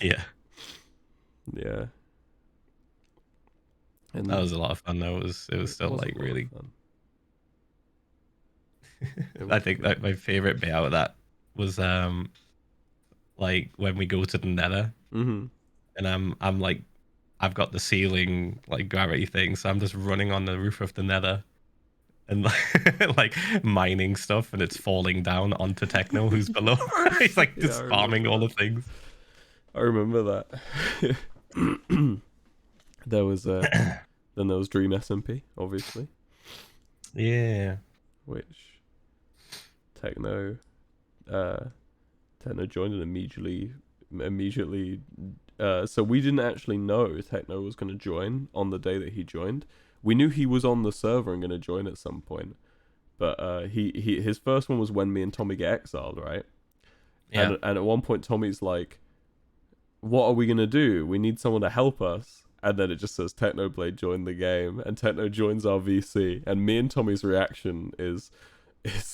Yeah. Yeah. And that was a lot of fun though. It was still like really fun. I think like my favorite bit out of that was like when we go to the Nether, and I'm like, I've got the ceiling like gravity thing, so I'm just running on the roof of the Nether and like mining stuff, and it's falling down onto Techno, who's below. He's like just farming all the things. I remember that. There was then there was Dream SMP, obviously. Yeah. Which Techno joined and immediately so we didn't actually know Techno was going to join on the day that he joined. We knew he was on the server and going to join at some point, but his first one was when me and Tommy get exiled, right? Yeah. And at one point Tommy's like, what are we going to do? We need someone to help us. And then it just says Technoblade joined the game, and Techno joins our VC, and me and Tommy's reaction is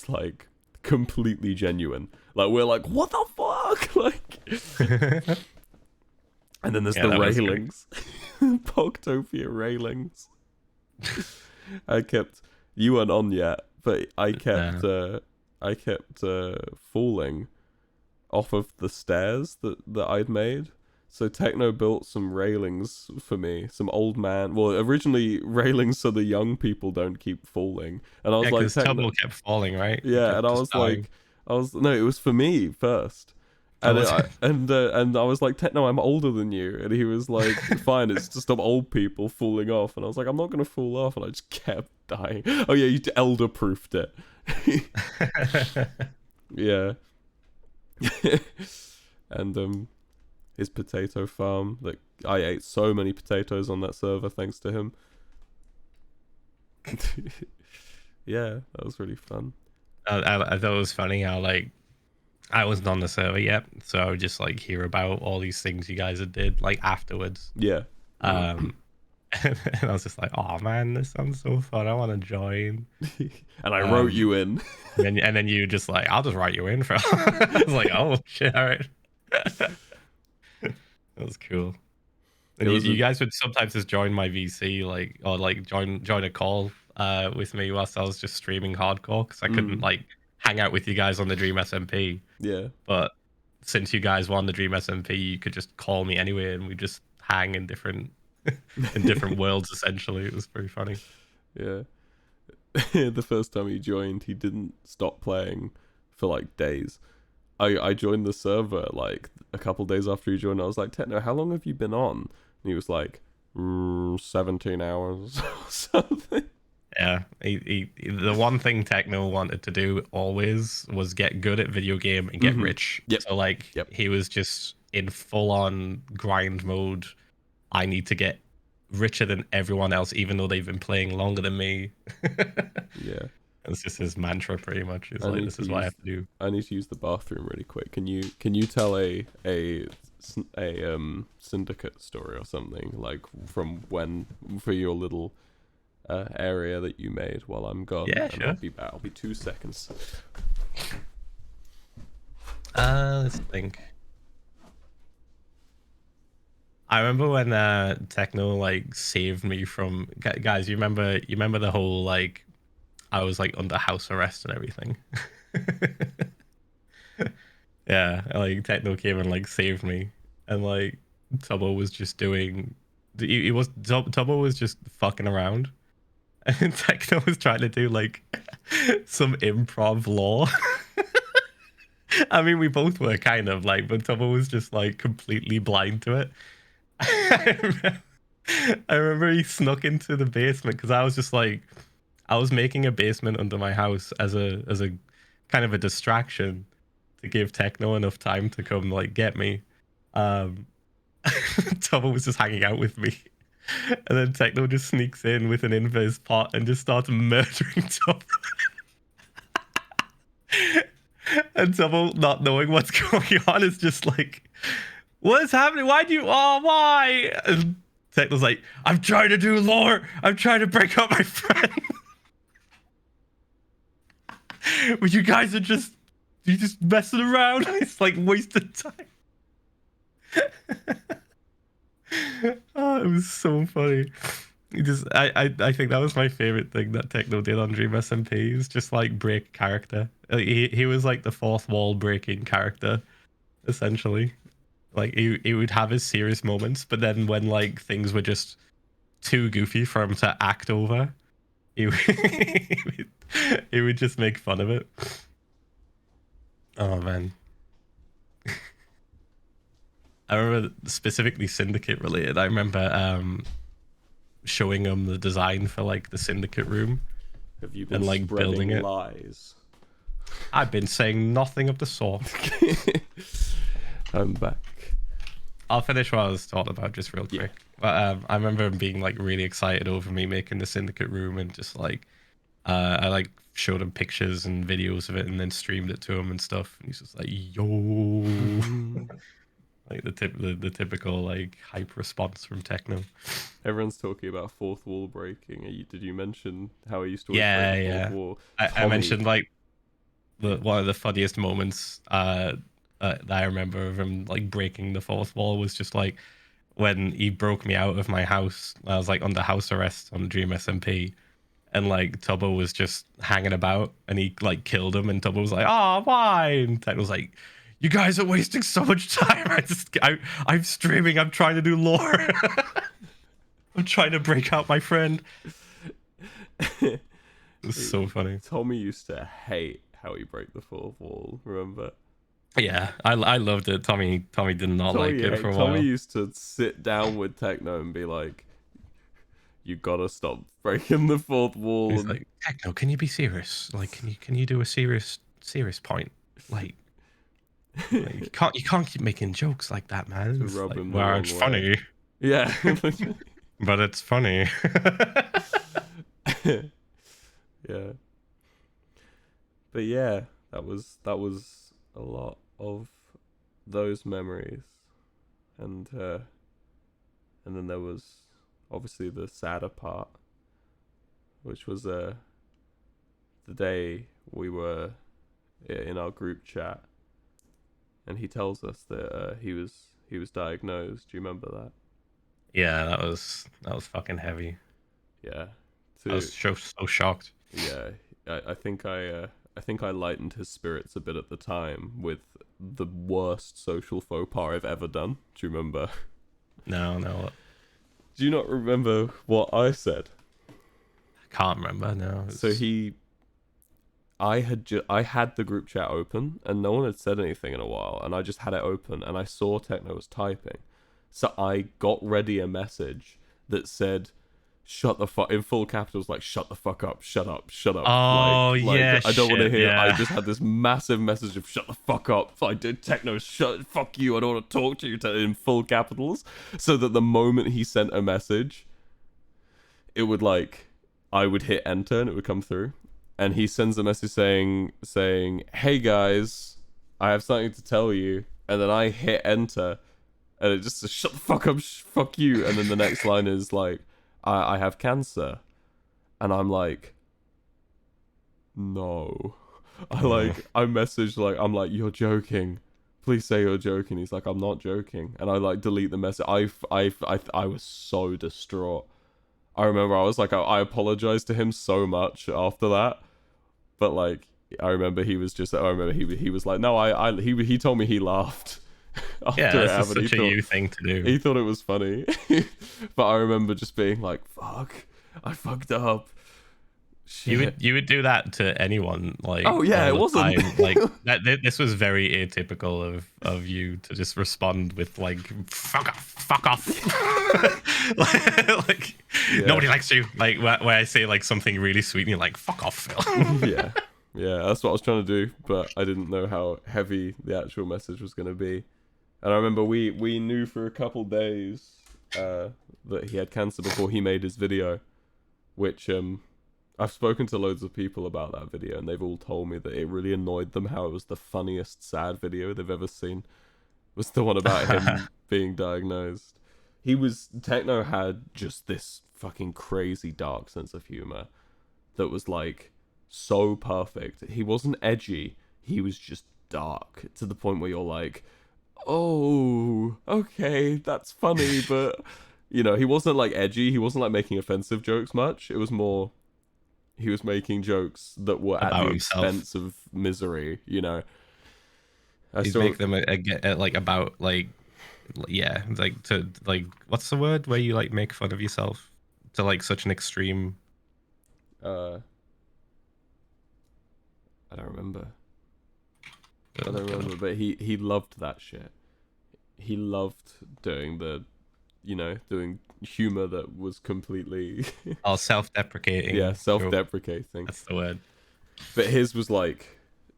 like completely genuine. Like, we're like, what the fuck? Like, and then there's the railings. Pogtopia railings. You weren't on yet, but I kept falling off of the stairs that I'd made. So Techno built some railings for me, some old man. Well, originally railings so the young people don't keep falling. And I was like, Techno kept falling, right? Yeah, and I was dying. No, it was for me first. And I was like, Techno, I'm older than you. And he was like, fine, it's to stop old people falling off. And I was like, I'm not gonna fall off. And I just kept dying. Oh yeah, you elder proofed it. Yeah. And his potato farm, like, I ate so many potatoes on that server thanks to him. Yeah, that was really fun. I thought it was funny how like I wasn't on the server yet, so I would just like hear about all these things you guys had did like afterwards. Yeah. And I was just like, oh man, this sounds so fun, I want to join. And I wrote you in. and then you just like, I'll just write you in for I was like, oh shit, all right. That was cool. And you guys would sometimes just join my VC, like, or like join a call with me whilst I was just streaming hardcore, because I couldn't like hang out with you guys on the Dream SMP. Yeah. But since you guys won the Dream SMP, you could just call me anyway, and we just hang in different worlds. Essentially, it was very funny. Yeah. The first time he joined, he didn't stop playing for like days. I joined the server like a couple days after he joined. I was like, Techno, how long have you been on? And he was like, 17 hours or something. Yeah, the one thing Techno wanted to do always was get good at video game and get rich. Yep. So like he was just in full on grind mode. I need to get richer than everyone else, even though they've been playing longer than me. Yeah. It's just his mantra pretty much. It's like, this is what I have to do. I need to use the bathroom really quick. Can you tell a syndicate story or something, like from when, for your little area that you made while I'm gone? Yeah, and sure. I'll be 2 seconds. Let's think. I remember when Techno like saved me from, guys, you remember the whole like I was like under house arrest and everything. Yeah, like Techno came and like saved me, and like Tubbo was just doing, Tubbo was just fucking around, and Techno was trying to do like some improv lore. I mean, we both were kind of like, but Tubbo was just like completely blind to it. I remember he snuck into the basement because I was just like, I was making a basement under my house as a kind of a distraction to give Techno enough time to come like get me. Tubbo was just hanging out with me, and then Techno just sneaks in with an invis pot and just starts murdering Tubbo. And Tubbo, not knowing what's going on, is just like, what is happening? Why? And Techno's like, I'm trying to do lore. I'm trying to break up my friend. But you guys are just messing around. It's like wasted time. Oh, it was so funny. I think that was my favorite thing that Techno did on Dream SMP. He was just like break character. He was like the fourth wall breaking character, essentially. Like he would have his serious moments, but then when like things were just too goofy for him to act over, he would just make fun of it. Oh man. I remember specifically Syndicate related. I remember showing him the design for like the Syndicate room. Have you been and like building it? Lies? I've been saying nothing of the sort. I'm back. I'll finish what I was talking about just real quick. But I remember him being like really excited over me making the Syndicate room, and just like I like showed him pictures and videos of it and then streamed it to him and stuff, and he's just like, yo. Like the typical like hype response from Techno. Everyone's talking about fourth wall breaking. Did you mention how he used to break the fourth wall? I mentioned like one of the funniest moments that I remember of him like breaking the fourth wall was just like when he broke me out of my house. I was like under house arrest on Dream SMP, and like Tubbo was just hanging about, and he like killed him, and Tubbo was like, "Oh, why?" And Techno was like, "You guys are wasting so much time. I'm streaming. I'm trying to do lore. I'm trying to break out my friend." It was so funny. Tommy used to hate how he broke the fourth wall. Remember? Yeah, I loved it. Tommy did not like it for a while. Tommy used to sit down with Techno and be like, "You gotta stop breaking the fourth wall." He's like, "Techno, can you be serious? Like, can you do a serious point? Like, you can't keep making jokes like that, man." It's like, well, it's funny. Yeah. But it's funny. Yeah. But yeah, that was a lot of those memories. And then there was obviously the sadder part, which was the day we were in our group chat, and he tells us that he was diagnosed. Do you remember that? Yeah, that was fucking heavy. Yeah. I was so shocked. Yeah, I think I I think I lightened his spirits a bit at the time with the worst social faux pas I've ever done. Do you remember? No. Do you not remember what I said? I can't remember. No. So I had the group chat open and no one had said anything in a while, and I just had it open and I saw Techno was typing, so I got ready a message that said, "Shut the fuck," in full capitals, like "Shut the fuck up, shut up, shut up." Oh yeah, I don't want to hear. yeah. I just had this massive message of "Shut the fuck up." I did Techno, fuck you. I don't want to talk to you in full capitals, so that the moment he sent a message, it would I would hit enter and it would come through. And he sends a message saying, "Hey guys, I have something to tell you." And then I hit enter, and it just says, "Shut the fuck up, fuck you." And then the next line is like, I have cancer." And I'm like, no. I messaged I'm like, "You're joking. Please say you're joking." He's like, "I'm not joking." And I delete the message. I was so distraught. I remember I was like, I apologized to him so much after that. But I remember he was just, I remember he was like, no, he told me he laughed after yeah, it that's happened. such a you thing to do. He thought it was funny. But I remember just being like, fuck, I fucked up. Shit. You would do that to anyone, oh yeah, it wasn't this was very atypical of you to just respond with fuck off. Yeah. Nobody likes you. Where I say something really sweet and you're like, "Fuck off, Phil." yeah, that's what I was trying to do, but I didn't know how heavy the actual message was going to be. And I remember we knew for a couple days that he had cancer before he made his video, which I've spoken to loads of people about that video, and they've all told me that it really annoyed them how it was the funniest sad video they've ever seen. It was the one about him being diagnosed. Techno had just this fucking crazy dark sense of humor that was so perfect. He wasn't edgy, he was just dark to the point where you're like, oh, okay, that's funny, but he wasn't edgy, he wasn't making offensive jokes much. It was more, he was making jokes that were about at the himself. expense of misery, He'd make them about yeah, to what's the word where you make fun of yourself to such an extreme. I don't remember. But he loved that shit. He loved doing doing humor that was completely self-deprecating. Yeah, self-deprecating. That's the word. But his was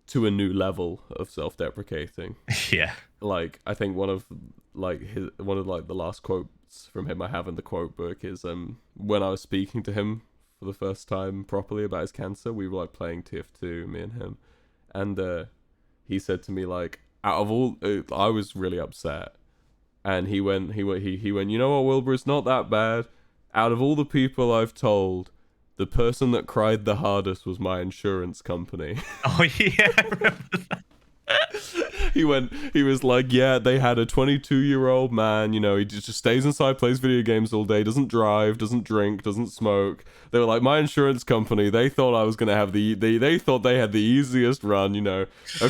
to a new level of self-deprecating. Yeah. I think one of the last quotes from him I have in the quote book is when I was speaking to him for the first time properly about his cancer. We were playing TF2, me and him, and he said to me out of all, I was really upset, and he went, "You know what, Wilbur? It's not that bad. Out of all the people I've told, the person that cried the hardest was my insurance company." Oh yeah, I remember that. He was like, "Yeah, they had a 22-year-old man, he just stays inside, plays video games all day, doesn't drive, doesn't drink, doesn't smoke. They were like, my insurance company, they thought I was going to have they thought they had the easiest run, a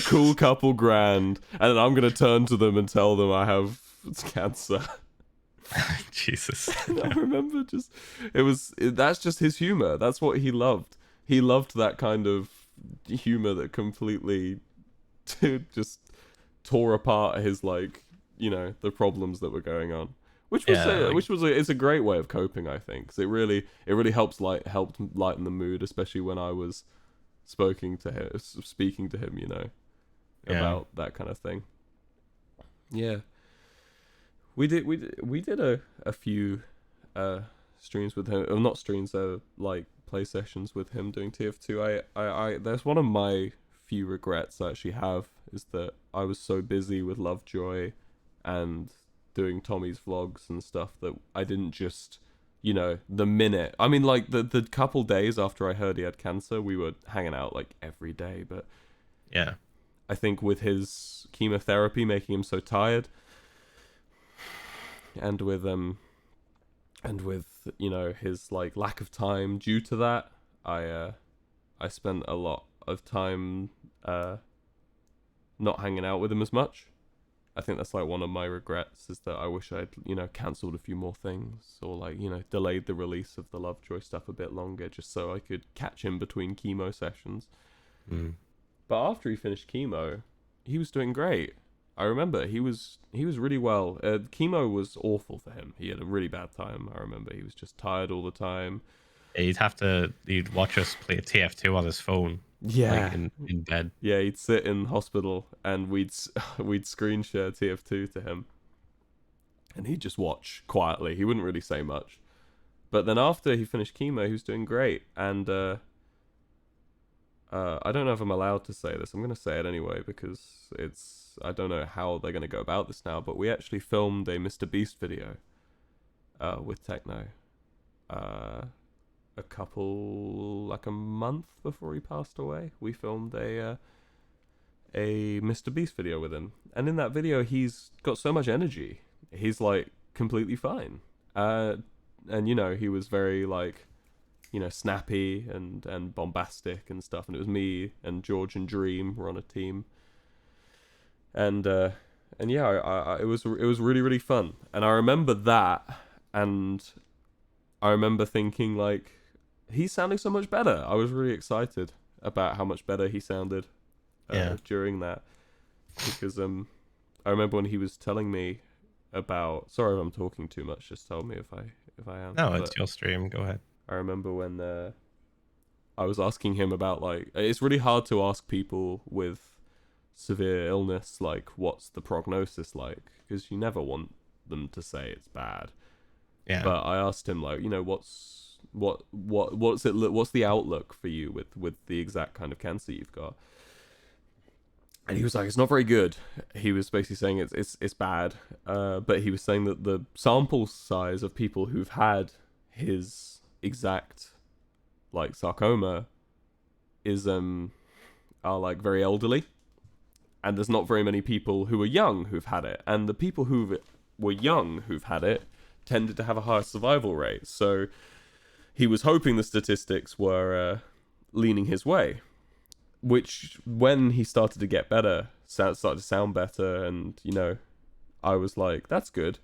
cool couple grand, and then I'm going to turn to them and tell them I have cancer." Jesus. And I remember that's just his humor. That's what he loved. He loved that kind of humor that completely just tore apart his the problems that were going on, it's a great way of coping, I think, 'cause it really helped lighten the mood, especially when I was speaking to him about that kind of thing. Yeah, we did a few streams with him, not streams, play sessions with him doing TF2. I there's one of my few regrets I actually have is that I was so busy with Lovejoy and doing Tommy's vlogs and stuff that I didn't just, the minute, the couple days after I heard he had cancer, we were hanging out every day. But yeah, I think with his chemotherapy making him so tired, and with his lack of time due to that, I spent a lot of time not hanging out with him as much. I think that's like one of my regrets, is that I wish I'd, cancelled a few more things, or like, delayed the release of the Lovejoy stuff a bit longer, just so I could catch him between chemo sessions. But after he finished chemo, he was doing great. I remember he was really well. Chemo was awful for him. He had a really bad time. I remember he was just tired all the time. He'd watch us play TF2 on his phone. Yeah, like in bed. Yeah, he'd sit in hospital and we'd screen share TF2 to him, and he'd just watch quietly. He wouldn't really say much. But then after he finished chemo, he was doing great. And I don't know if I'm allowed to say this. I'm going to say it anyway because I don't know how they're going to go about this now. But we actually filmed a Mr. Beast video with Techno. A month before he passed away, we filmed a Mr. Beast video with him, and in that video he's got so much energy. He's like completely fine, and he was very like, snappy and bombastic and stuff. And it was me and George and Dream were on a team, and yeah, it was really, really fun. And I remember that, and I remember thinking like, he's sounding so much better. I was really excited about how much better he sounded during that, because I remember when he was telling me about. Sorry if I'm talking too much. Just tell me if I am. No, it's your stream. Go ahead. I remember when I was asking him about, like, it's really hard to ask people with severe illness like what's the prognosis like, because you never want them to say it's bad. Yeah. But I asked him, like, what's the outlook for you with the exact kind of cancer you've got? And he was like, it's not very good. He was basically saying it's bad. But he was saying that the sample size of people who've had his exact like sarcoma is are like very elderly, and there's not very many people who are young who've had it. And the people who were young who've had it tended to have a higher survival rate. So he was hoping the statistics were leaning his way, which when he started to get better, started to sound better, and I was like, that's good.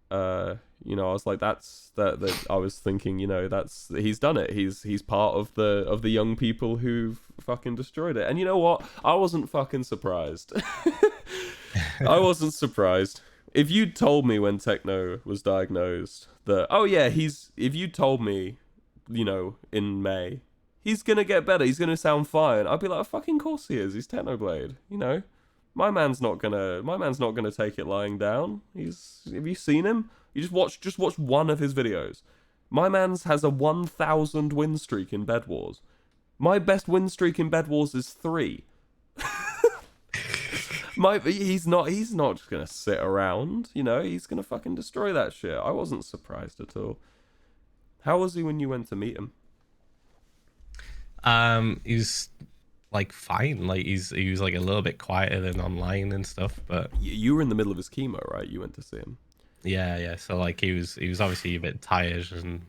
I was like, that I was thinking, he's done it. He's part of the young people who've fucking destroyed it. And you know what? I wasn't fucking surprised. I wasn't surprised. If you'd told me when Techno was diagnosed that, if you told me, in May, he's gonna get better, he's gonna sound fine, I'd be like, fucking course he is. He's Technoblade, My man's not gonna take it lying down. Have you seen him? You just watch one of his videos. My man's has a 1,000 win streak in Bed Wars. My best win streak in Bed Wars is 3. He's not just gonna sit around, he's gonna fucking destroy that shit. I wasn't surprised at all. How was he when you went to meet him? He's like fine. Like he was like a little bit quieter than online and stuff, but you were in the middle of his chemo, right? You went to see him. Yeah. So like he was obviously a bit tired, and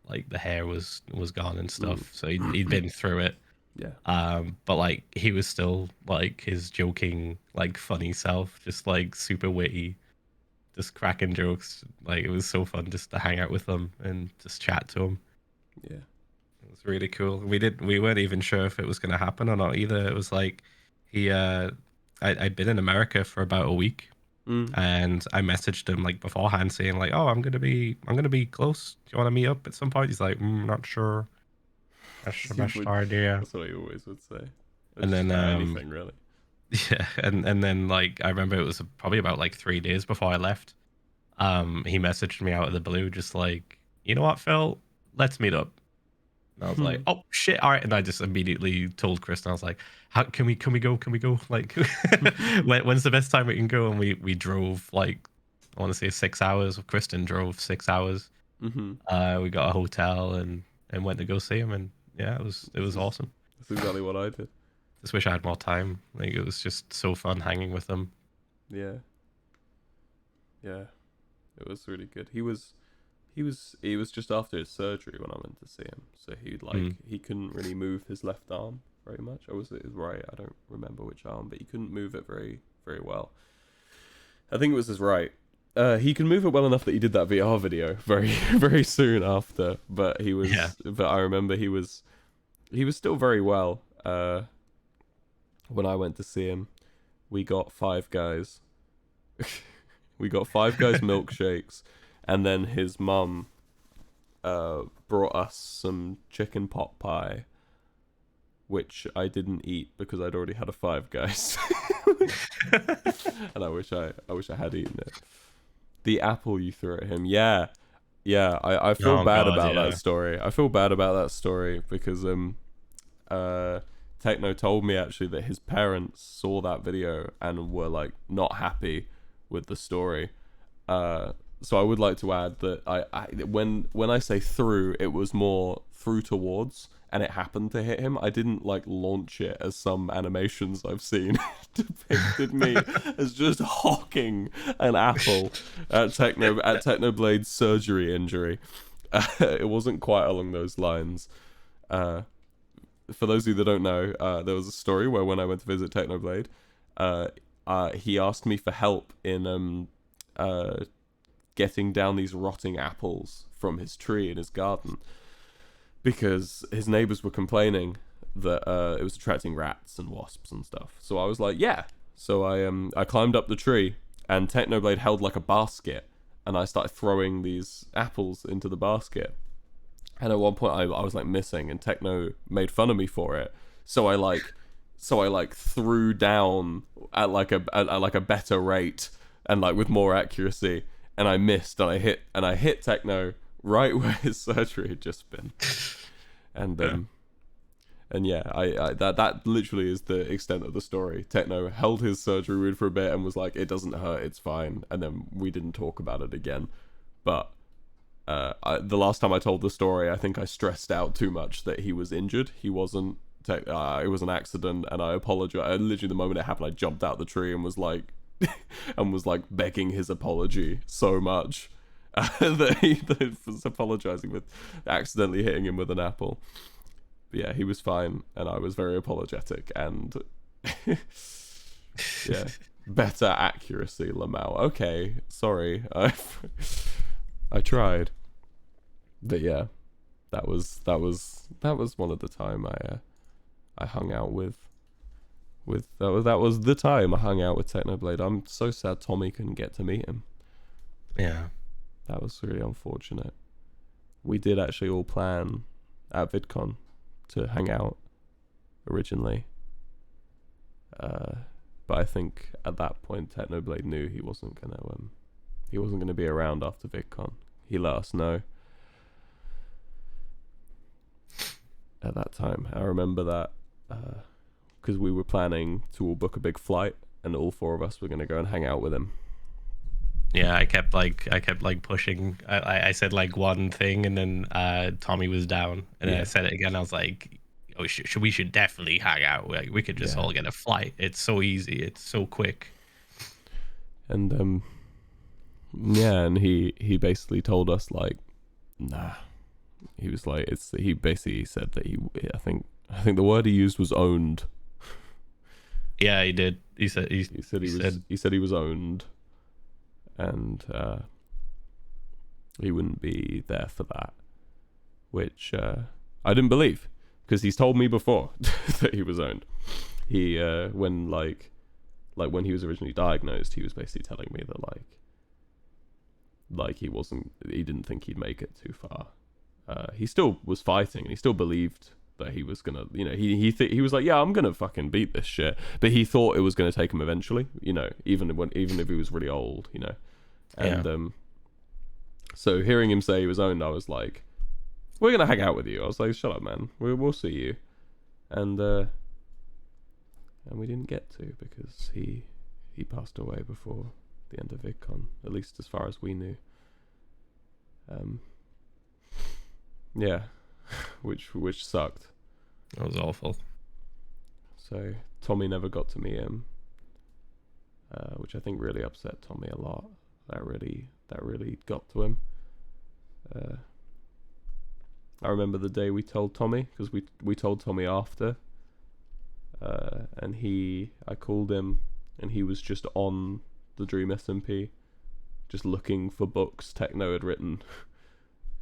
like the hair was gone and stuff. So he'd been through it. Yeah. But like he was still like his joking, like funny self, just like super witty, just cracking jokes. Like it was so fun just to hang out with him and just chat to him. Yeah. It was really cool. We weren't even sure if it was gonna happen or not either. It was like I'd been in America for about a week. And I messaged him like beforehand saying like, oh, I'm gonna be close. Do you want to meet up at some point? He's like, not sure. That's the best idea. That's what he always would say. And then anything really. Yeah, and then like I remember it was probably about like 3 days before I left. He messaged me out of the blue, just like, you know what, Phil, let's meet up. And I was like, oh shit, all right. And I just immediately told Kristen, I was like, how can we go? Like, when's the best time we can go? And we drove like, I want to say 6 hours. Kristen drove 6 hours. We got a hotel and went to go see him, and yeah, it was awesome. That's exactly what I did. Just wish I had more time. Like it was just so fun hanging with him. Yeah, it was really good. He was He was just after his surgery when I went to see him, so he couldn't really move his left arm very much. Or was it his right? I don't remember which arm, but he couldn't move it very well. I think it was his right. He can move it well enough that he did that VR video very soon after. But he was, but I remember he was still very well. When I went to see him, we got Five Guys. We got Five Guys milkshakes, and then his mum brought us some chicken pot pie, which I didn't eat because I'd already had a Five Guys. And I wish I had eaten it. The apple you threw at him, yeah. I feel bad about that story. I feel bad about that story because Techno told me actually that his parents saw that video and were like not happy with the story. So I would like to add that when I say through, it was more through towards, and it happened to hit him. I didn't like launch it as some animations I've seen depicted me as just hawking an apple at Technoblade's surgery injury. It wasn't quite along those lines. For those of you that don't know, there was a story where when I went to visit Technoblade, he asked me for help in getting down these rotting apples from his tree in his garden, because his neighbors were complaining that it was attracting rats and wasps and stuff. So I was like, yeah. So I climbed up the tree, and Technoblade held like a basket, and I started throwing these apples into the basket. And at one point I was like missing, and Techno made fun of me for it. So I threw down at like a better rate and like with more accuracy, and I missed, and I hit Techno right where his surgery had just been. And that literally is the extent of the story. Techno held his surgery wound for a bit and was like, it doesn't hurt, it's fine, and then we didn't talk about it again. But the last time I told the story, I think I stressed out too much that he was injured. He wasn't. It was an accident, and I apologize. Literally, the moment it happened, I jumped out the tree and was like, begging his apology so much that he was apologizing with accidentally hitting him with an apple. But yeah, he was fine, and I was very apologetic, and yeah, better accuracy, Lamau. Okay, sorry, I tried. But yeah, that was one of the time I hung out with that was the time I hung out with Technoblade. I'm so sad Tommy couldn't get to meet him. Yeah, that was really unfortunate. We did actually all plan at VidCon to hang out originally, but I think at that point Technoblade knew he wasn't gonna be around after VidCon. He let us know at that time. I remember that because we were planning to all book a big flight, and all four of us were going to go and hang out with him. Yeah, I kept pushing. I said like one thing, and then Tommy was down, and then I said it again. I was like, "Oh, we should definitely hang out. Like, we could just all get a flight. It's so easy. It's so quick." And and he basically told us like, nah. He was like, he basically said that I think the word he used was owned. Yeah, he did. He said he was owned, and he wouldn't be there for that, which I didn't believe, because he's told me before that he was owned. He when when he was originally diagnosed, he was basically telling me that he didn't think he'd make it too far. He still was fighting, and he still believed that he was gonna, he was like, yeah, I'm gonna fucking beat this shit, but he thought it was gonna take him eventually, even if he was really old, and so hearing him say he was owned, I was like, we're gonna hang out with you. I was like, shut up, man, we'll see you, and we didn't get to, because he passed away before the end of VidCon, at least as far as we knew. Yeah, which sucked. That was awful. So Tommy never got to meet him, which I think really upset Tommy a lot. That really got to him. I remember the day we told Tommy, because we told Tommy after, and I called him, and he was just on the Dream SMP, just looking for books Techno had written.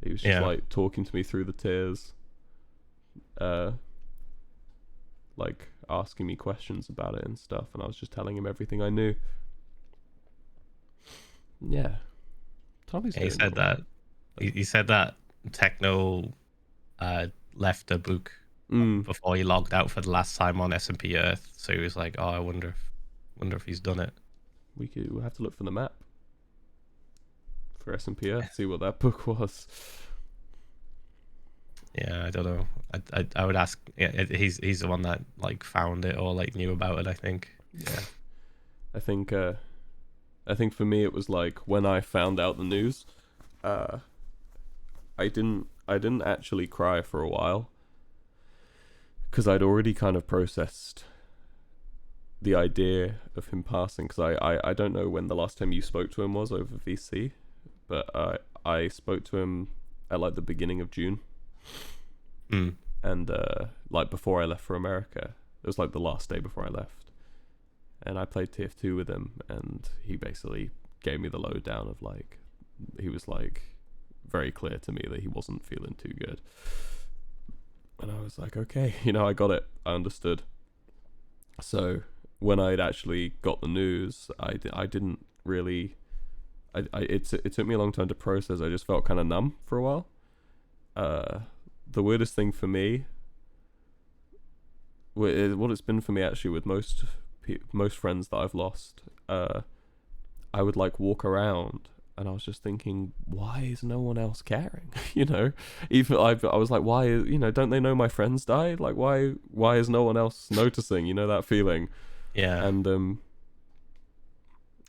He was just like talking to me through the tears, like asking me questions about it and stuff, and I was just telling him everything I knew. Yeah, Tommy's. He said that. He said that Techno left a book before he logged out for the last time on SMP Earth. So he was like, "Oh, I wonder if he's done it." We'll have to look for the map for SMP Earth, see what that book was. Yeah, I don't know. I would ask. Yeah, he's the one that like found it or like knew about it, I think. Yeah, I think for me it was like when I found out the news, I didn't actually cry for a while, because I'd already kind of processed the idea of him passing. Because I don't know when the last time you spoke to him was over VC, but I spoke to him at like the beginning of June. And like before I left for America, it was like the last day before I left, and I played TF2 with him, and he basically gave me the lowdown of like, he was like very clear to me that he wasn't feeling too good, and I was like, okay, I got it, I understood. So when I'd actually got the news, I didn't really, it took me a long time to process. I just felt kind of numb for a while. The weirdest thing for me, what it's been for me actually with most friends that I've lost, I would like walk around and I was just thinking, why is no one else caring? Even I was like, why, don't they know my friends died? Like, why is no one else noticing? That feeling. Yeah. And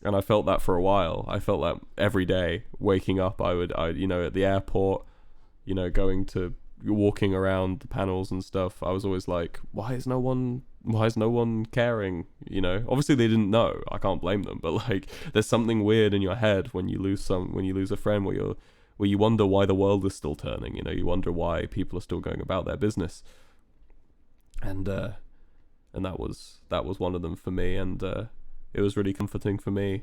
I felt that for a while. I felt that every day waking up. I at the airport, walking around the panels and stuff, I was always like, why is no one caring? Obviously they didn't know, I can't blame them, but like there's something weird in your head when you lose a friend, where you wonder why the world is still turning. You wonder why people are still going about their business, and that was one of them for me. And it was really comforting for me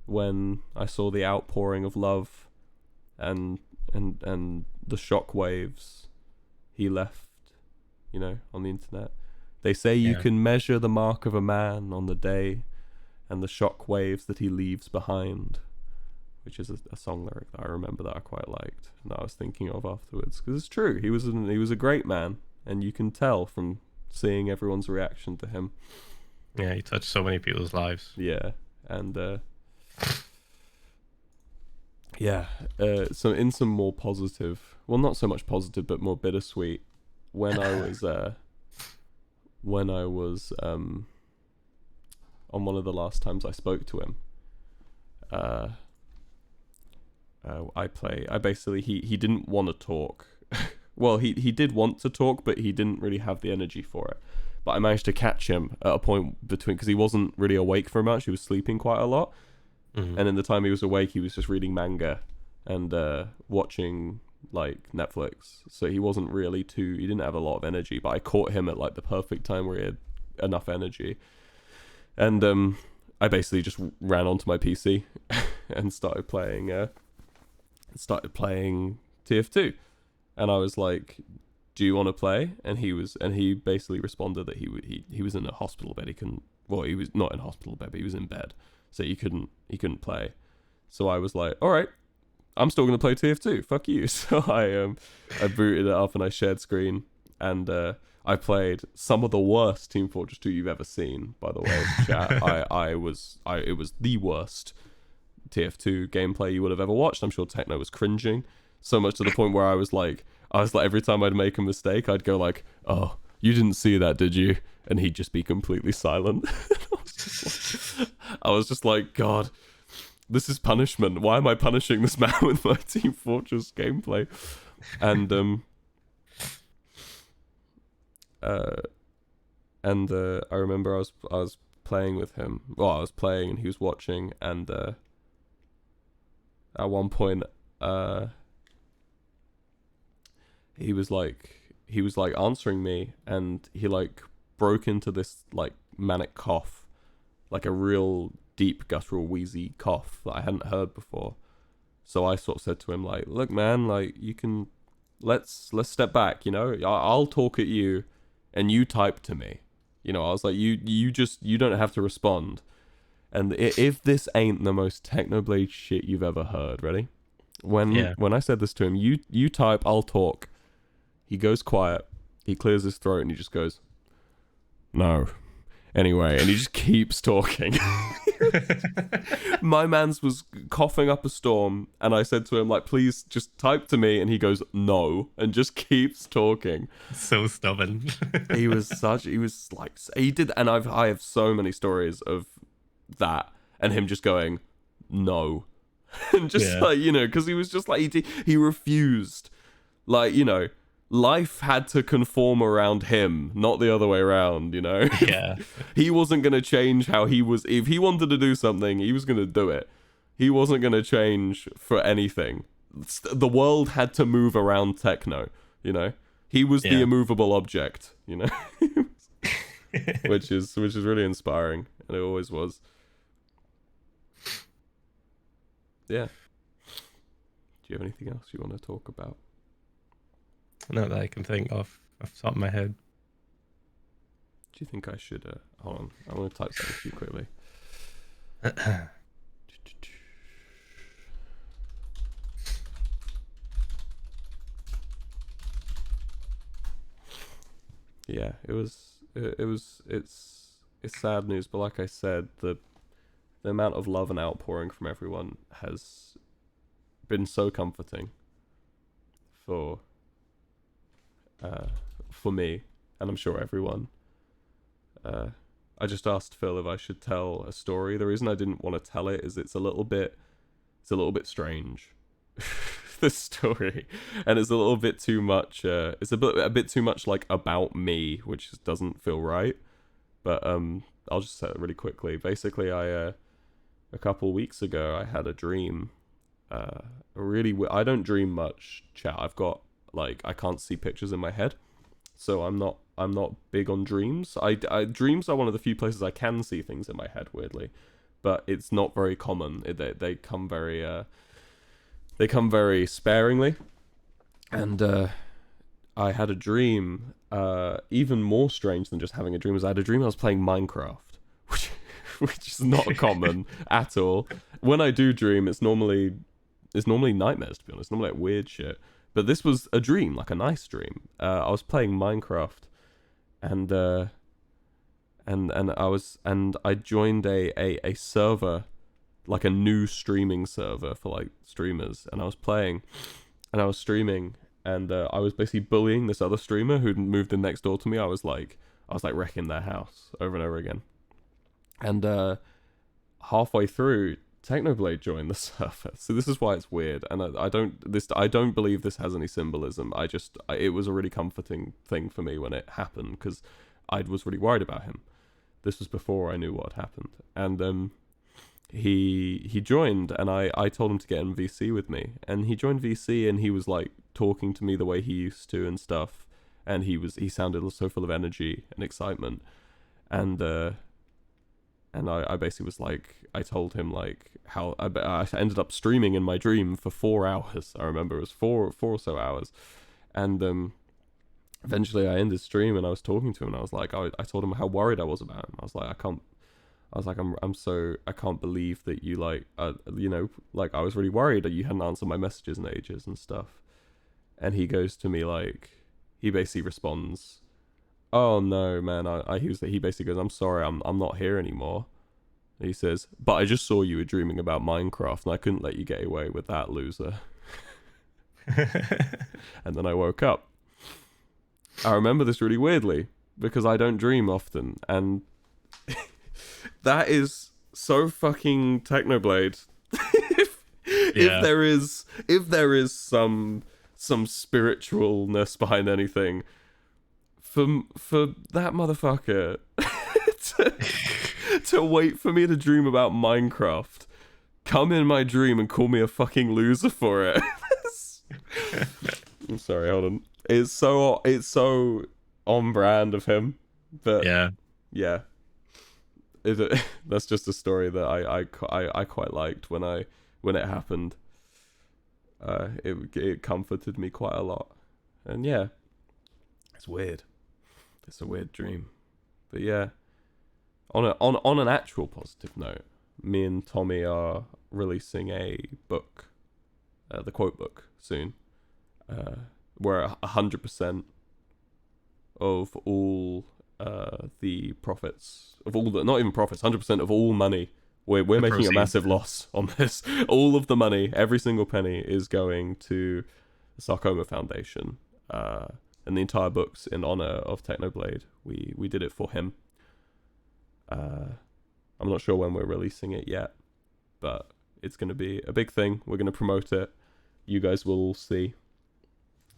when I saw the outpouring of love and the shockwaves he left, on the internet. They say you can measure the mark of a man on the day and the shockwaves that he leaves behind, which is a song lyric that I remember that I quite liked and that I was thinking of afterwards, because it's true. He was a great man, and you can tell from seeing everyone's reaction to him. Yeah, he touched so many people's lives. Yeah, and so in some more positive, well, not so much positive, but more bittersweet, when I was on one of the last times I spoke to him, he didn't want to talk. Well, he did want to talk, but he didn't really have the energy for it. But I managed to catch him at a point because he wasn't really awake very much. He was sleeping quite a lot. And in the time he was awake, he was just reading manga and watching like Netflix. So he wasn't really he didn't have a lot of energy, but I caught him at like the perfect time where he had enough energy. And I basically just ran onto my PC and started playing TF2. And I was like, do you want to play? And he basically responded that he was in a hospital bed. He was not in a hospital bed, but he was in bed. So he couldn't play. So I was like, all right, I'm still gonna play TF2. Fuck you. So I booted it up and I shared screen, and I played some of the worst Team Fortress 2 you've ever seen. By the way, chat. It was the worst TF2 gameplay you would have ever watched. I'm sure Techno was cringing so much to the point where I was like every time I'd make a mistake, I'd go like, oh, you didn't see that, did you? And he'd just be completely silent. I was just like, God, this is punishment. Why am I punishing this man with my Team Fortress gameplay? And I remember I was playing with him. Well, I was playing and he was watching. And at one point, he was like answering me, and he like broke into this like manic cough, like a real deep guttural wheezy cough that I hadn't heard before. So I sort of said to him like, look man, like you can, let's step back, you know, I'll talk at you and you type to me, you know. I was like, you don't have to respond. And if this ain't the most Technoblade shit you've ever heard, ready? When I said this to him, you type, I'll talk. He goes quiet, he clears his throat, and he just goes, no. Anyway, and he just keeps talking. My man's was coughing up a storm, and I said to him, like, please just type to me, and he goes, no, and just keeps talking. So stubborn. he did, and I have so many stories of that, and him just going, no. And just like, you know, because he was just like, he refused. Like, you know, life had to conform around him, not the other way around, you know? Yeah. He wasn't going to change how he was. If he wanted to do something, he was going to do it. He wasn't going to change for anything. The world had to move around techno, you know? He was the immovable object, you know? which is really inspiring, and it always was. Yeah. Do you have anything else you want to talk about? Not that I can think of off the top of my head. Do you think I should hold on, I'm going to type something to you quickly. Yeah, it's sad news, but like I said, the amount of love and outpouring from everyone has been so comforting for me, and I'm sure everyone. I just asked Phil if I should tell a story. The reason I didn't want to tell it is it's a little bit strange. This story, and it's a little bit too much. It's a bit too much like about me, which doesn't feel right. But I'll just say it really quickly. Basically, a couple weeks ago, I had a dream. I don't dream much, chat. I've got like, I can't see pictures in my head, so I'm not big on dreams. Dreams are one of the few places I can see things in my head, weirdly, but it's not very common. They come very sparingly, and I had a dream. Even more strange than just having a dream is I had a dream I was playing Minecraft, which is not common at all. When I do dream, it's normally nightmares, to be honest. Normally like weird shit. But this was a dream, like a nice dream. I was playing Minecraft, and I joined a server, like a new streaming server for like streamers, and I was playing, and I was streaming, and I was basically bullying this other streamer who'd moved in next door to me. I was like wrecking their house over and over again, and halfway through, Technoblade joined the server. So this is why it's weird, and I don't believe this has any symbolism. It was a really comforting thing for me when it happened, because I was really worried about him. This was before I knew what had happened, and he joined, and I told him to get in VC with me, and he joined VC, and he was like talking to me the way he used to and stuff, and he sounded so full of energy and excitement, and I basically was like, I told him like how I ended up streaming in my dream for 4 hours. I remember it was four or so hours, and eventually I ended stream, and I was talking to him, and I was like, I told him how worried I was about him. I was like, I can't believe that you like, you know, like I was really worried that you hadn't answered my messages in ages and stuff. And he goes to me like, he basically responds, oh no man, he basically goes, I'm sorry, I'm not here anymore. And he says, but I just saw you were dreaming about Minecraft, and I couldn't let you get away with that, loser. And then I woke up. I remember this really weirdly, because I don't dream often, and that is so fucking Technoblade. If there is some spiritualness behind anything, for that motherfucker to wait for me to dream about Minecraft, come in my dream and call me a fucking loser for it. I'm sorry, hold on. It's so on brand of him. But yeah. That's just a story that I quite liked when it happened. It comforted me quite a lot, and yeah, it's weird. It's a weird dream, but yeah. On an actual positive note, me and Tommy are releasing a book, the quote book, soon. Where 100% of all the profits of all the, not even profits, 100% of all money, we're making proceeds. A massive loss on this. All of the money, every single penny, is going to the Sarcoma Foundation, and the entire book's in honor of Technoblade. We did it for him. I'm not sure when we're releasing it yet, but it's going to be a big thing. We're going to promote it. You guys will all see,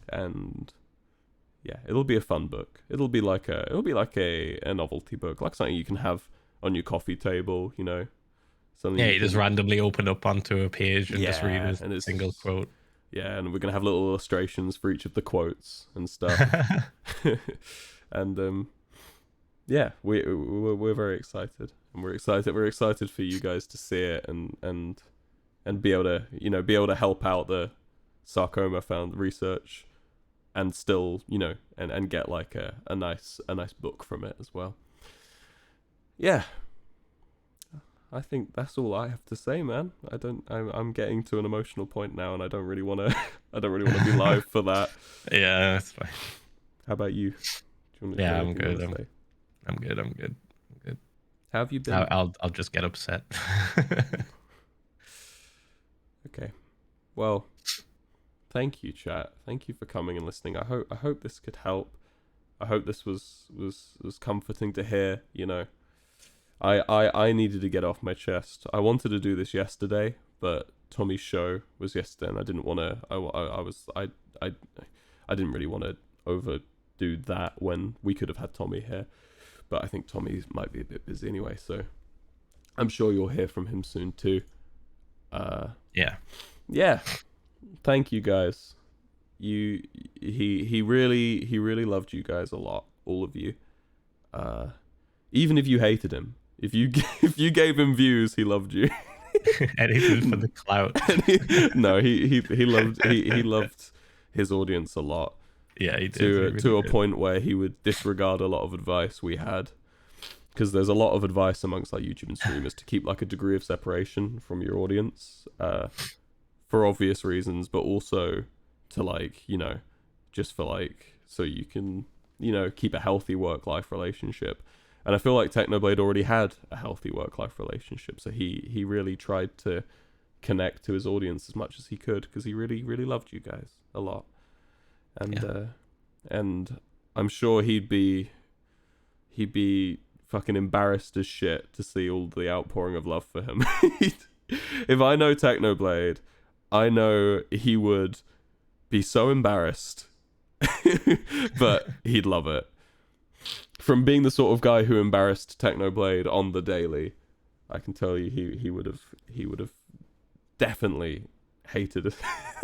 and yeah, it'll be a fun book. It'll be like a novelty book, like something you can have on your coffee table, you know. Something you just randomly open up onto a page and just read a single quote. Yeah, and we're gonna have little illustrations for each of the quotes and stuff. And yeah, we're very excited, and we're excited for you guys to see it and be able to help out the Sarcoma Found research. And still, you know, and get like a nice book from it as well. Yeah, I think that's all I have to say, man. I'm getting to an emotional point now, and I don't really want to be live for that. Yeah, that's fine. How about you? I'm good. I'm good. How have you been? I'll just get upset. Okay. Well. Thank you, chat. Thank you for coming and listening. I hope this could help. I hope this was comforting to hear. You know, I needed to get off my chest. I wanted to do this yesterday, but Tommy's show was yesterday, and I didn't want to. I didn't really want to overdo that when we could have had Tommy here. But I think Tommy might be a bit busy anyway, so I'm sure you'll hear from him soon too. Yeah. Thank you guys. He really loved you guys a lot, all of you. Even if you hated him, if you gave him views, he loved you. Anything for the clout. He loved his audience a lot. Yeah, he did. To a point where he would disregard a lot of advice we had, because there's a lot of advice amongst like YouTube and streamers to keep like a degree of separation from your audience. For obvious reasons, but also to like, you know, just for like, so you can, you know, keep a healthy work-life relationship. And I feel like Technoblade already had a healthy work-life relationship, so he really tried to connect to his audience as much as he could, because he really loved you guys a lot. And and I'm sure he'd be fucking embarrassed as shit to see all the outpouring of love for him. If I know Technoblade, I know he would be so embarrassed, but he'd love it. From being the sort of guy who embarrassed Technoblade on the daily, I can tell you he would have definitely hated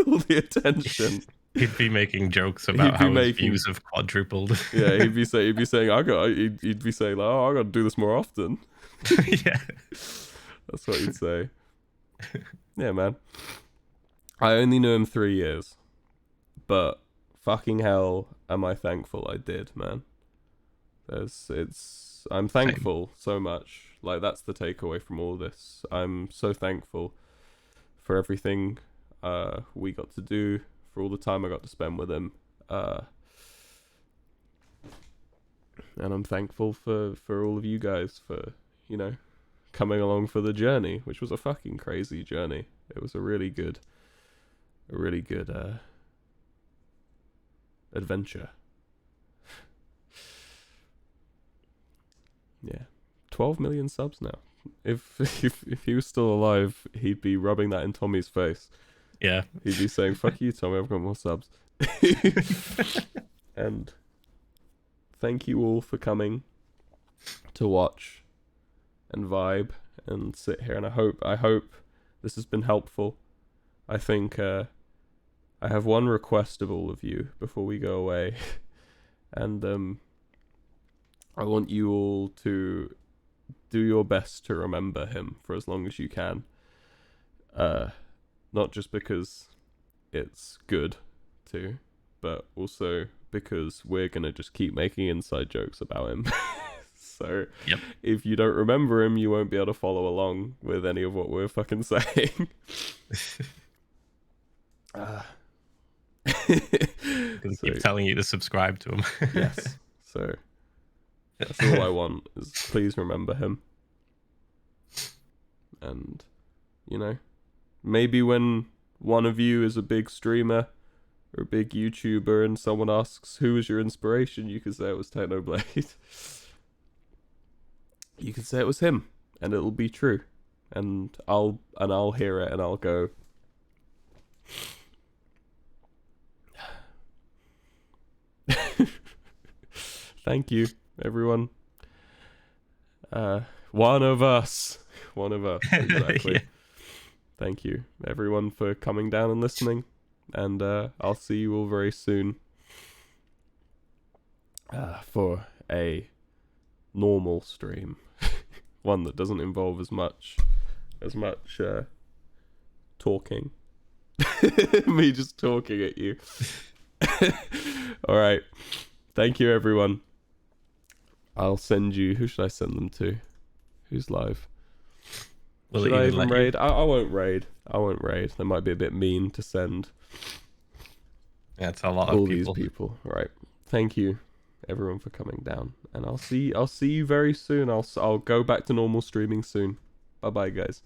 all the attention. He'd be making jokes about how his views have quadrupled. Yeah, he'd be saying he'd be saying like, oh, I got to do this more often. Yeah, that's what he'd say. Yeah, man. I only knew him 3 years, but fucking hell am I thankful I did, man. I'm thankful so much. Like, that's the takeaway from all this. I'm so thankful for everything we got to do, for all the time I got to spend with him. And I'm thankful for all of you guys for, you know, coming along for the journey, which was a fucking crazy journey. It was a really good adventure. Yeah, 12 million subs now. If he was still alive, he'd be rubbing that in Tommy's face. Yeah, he'd be saying, "Fuck you, Tommy, I've got more subs." And thank you all for coming to watch and vibe and sit here. And I hope this has been helpful. I think I have one request of all of you before we go away, and I want you all to do your best to remember him for as long as you can. Not just because it's good to, but also because we're gonna just keep making inside jokes about him. So if you don't remember him, you won't be able to follow along with any of what we're fucking saying. Because keep telling you to subscribe to him. Yes. So that's all I want, is please remember him. And, you know, maybe when one of you is a big streamer or a big YouTuber and someone asks who was your inspiration, you can say it was Technoblade. You can say it was him, and it'll be true. And I'll hear it and I'll go, thank you, everyone. One of us, exactly. Yeah. Thank you, everyone, for coming down and listening, and I'll see you all very soon for a normal stream, one that doesn't involve as much talking. Me just talking at you. All right, thank you, everyone. I'll send you. Who should I send them to? Who's live? Should I even raid? I won't raid. That might be a bit mean to send. Yeah, it's a lot all of people. These people. Right. Thank you, everyone, for coming down, and I'll see you very soon. I'll go back to normal streaming soon. Bye bye, guys.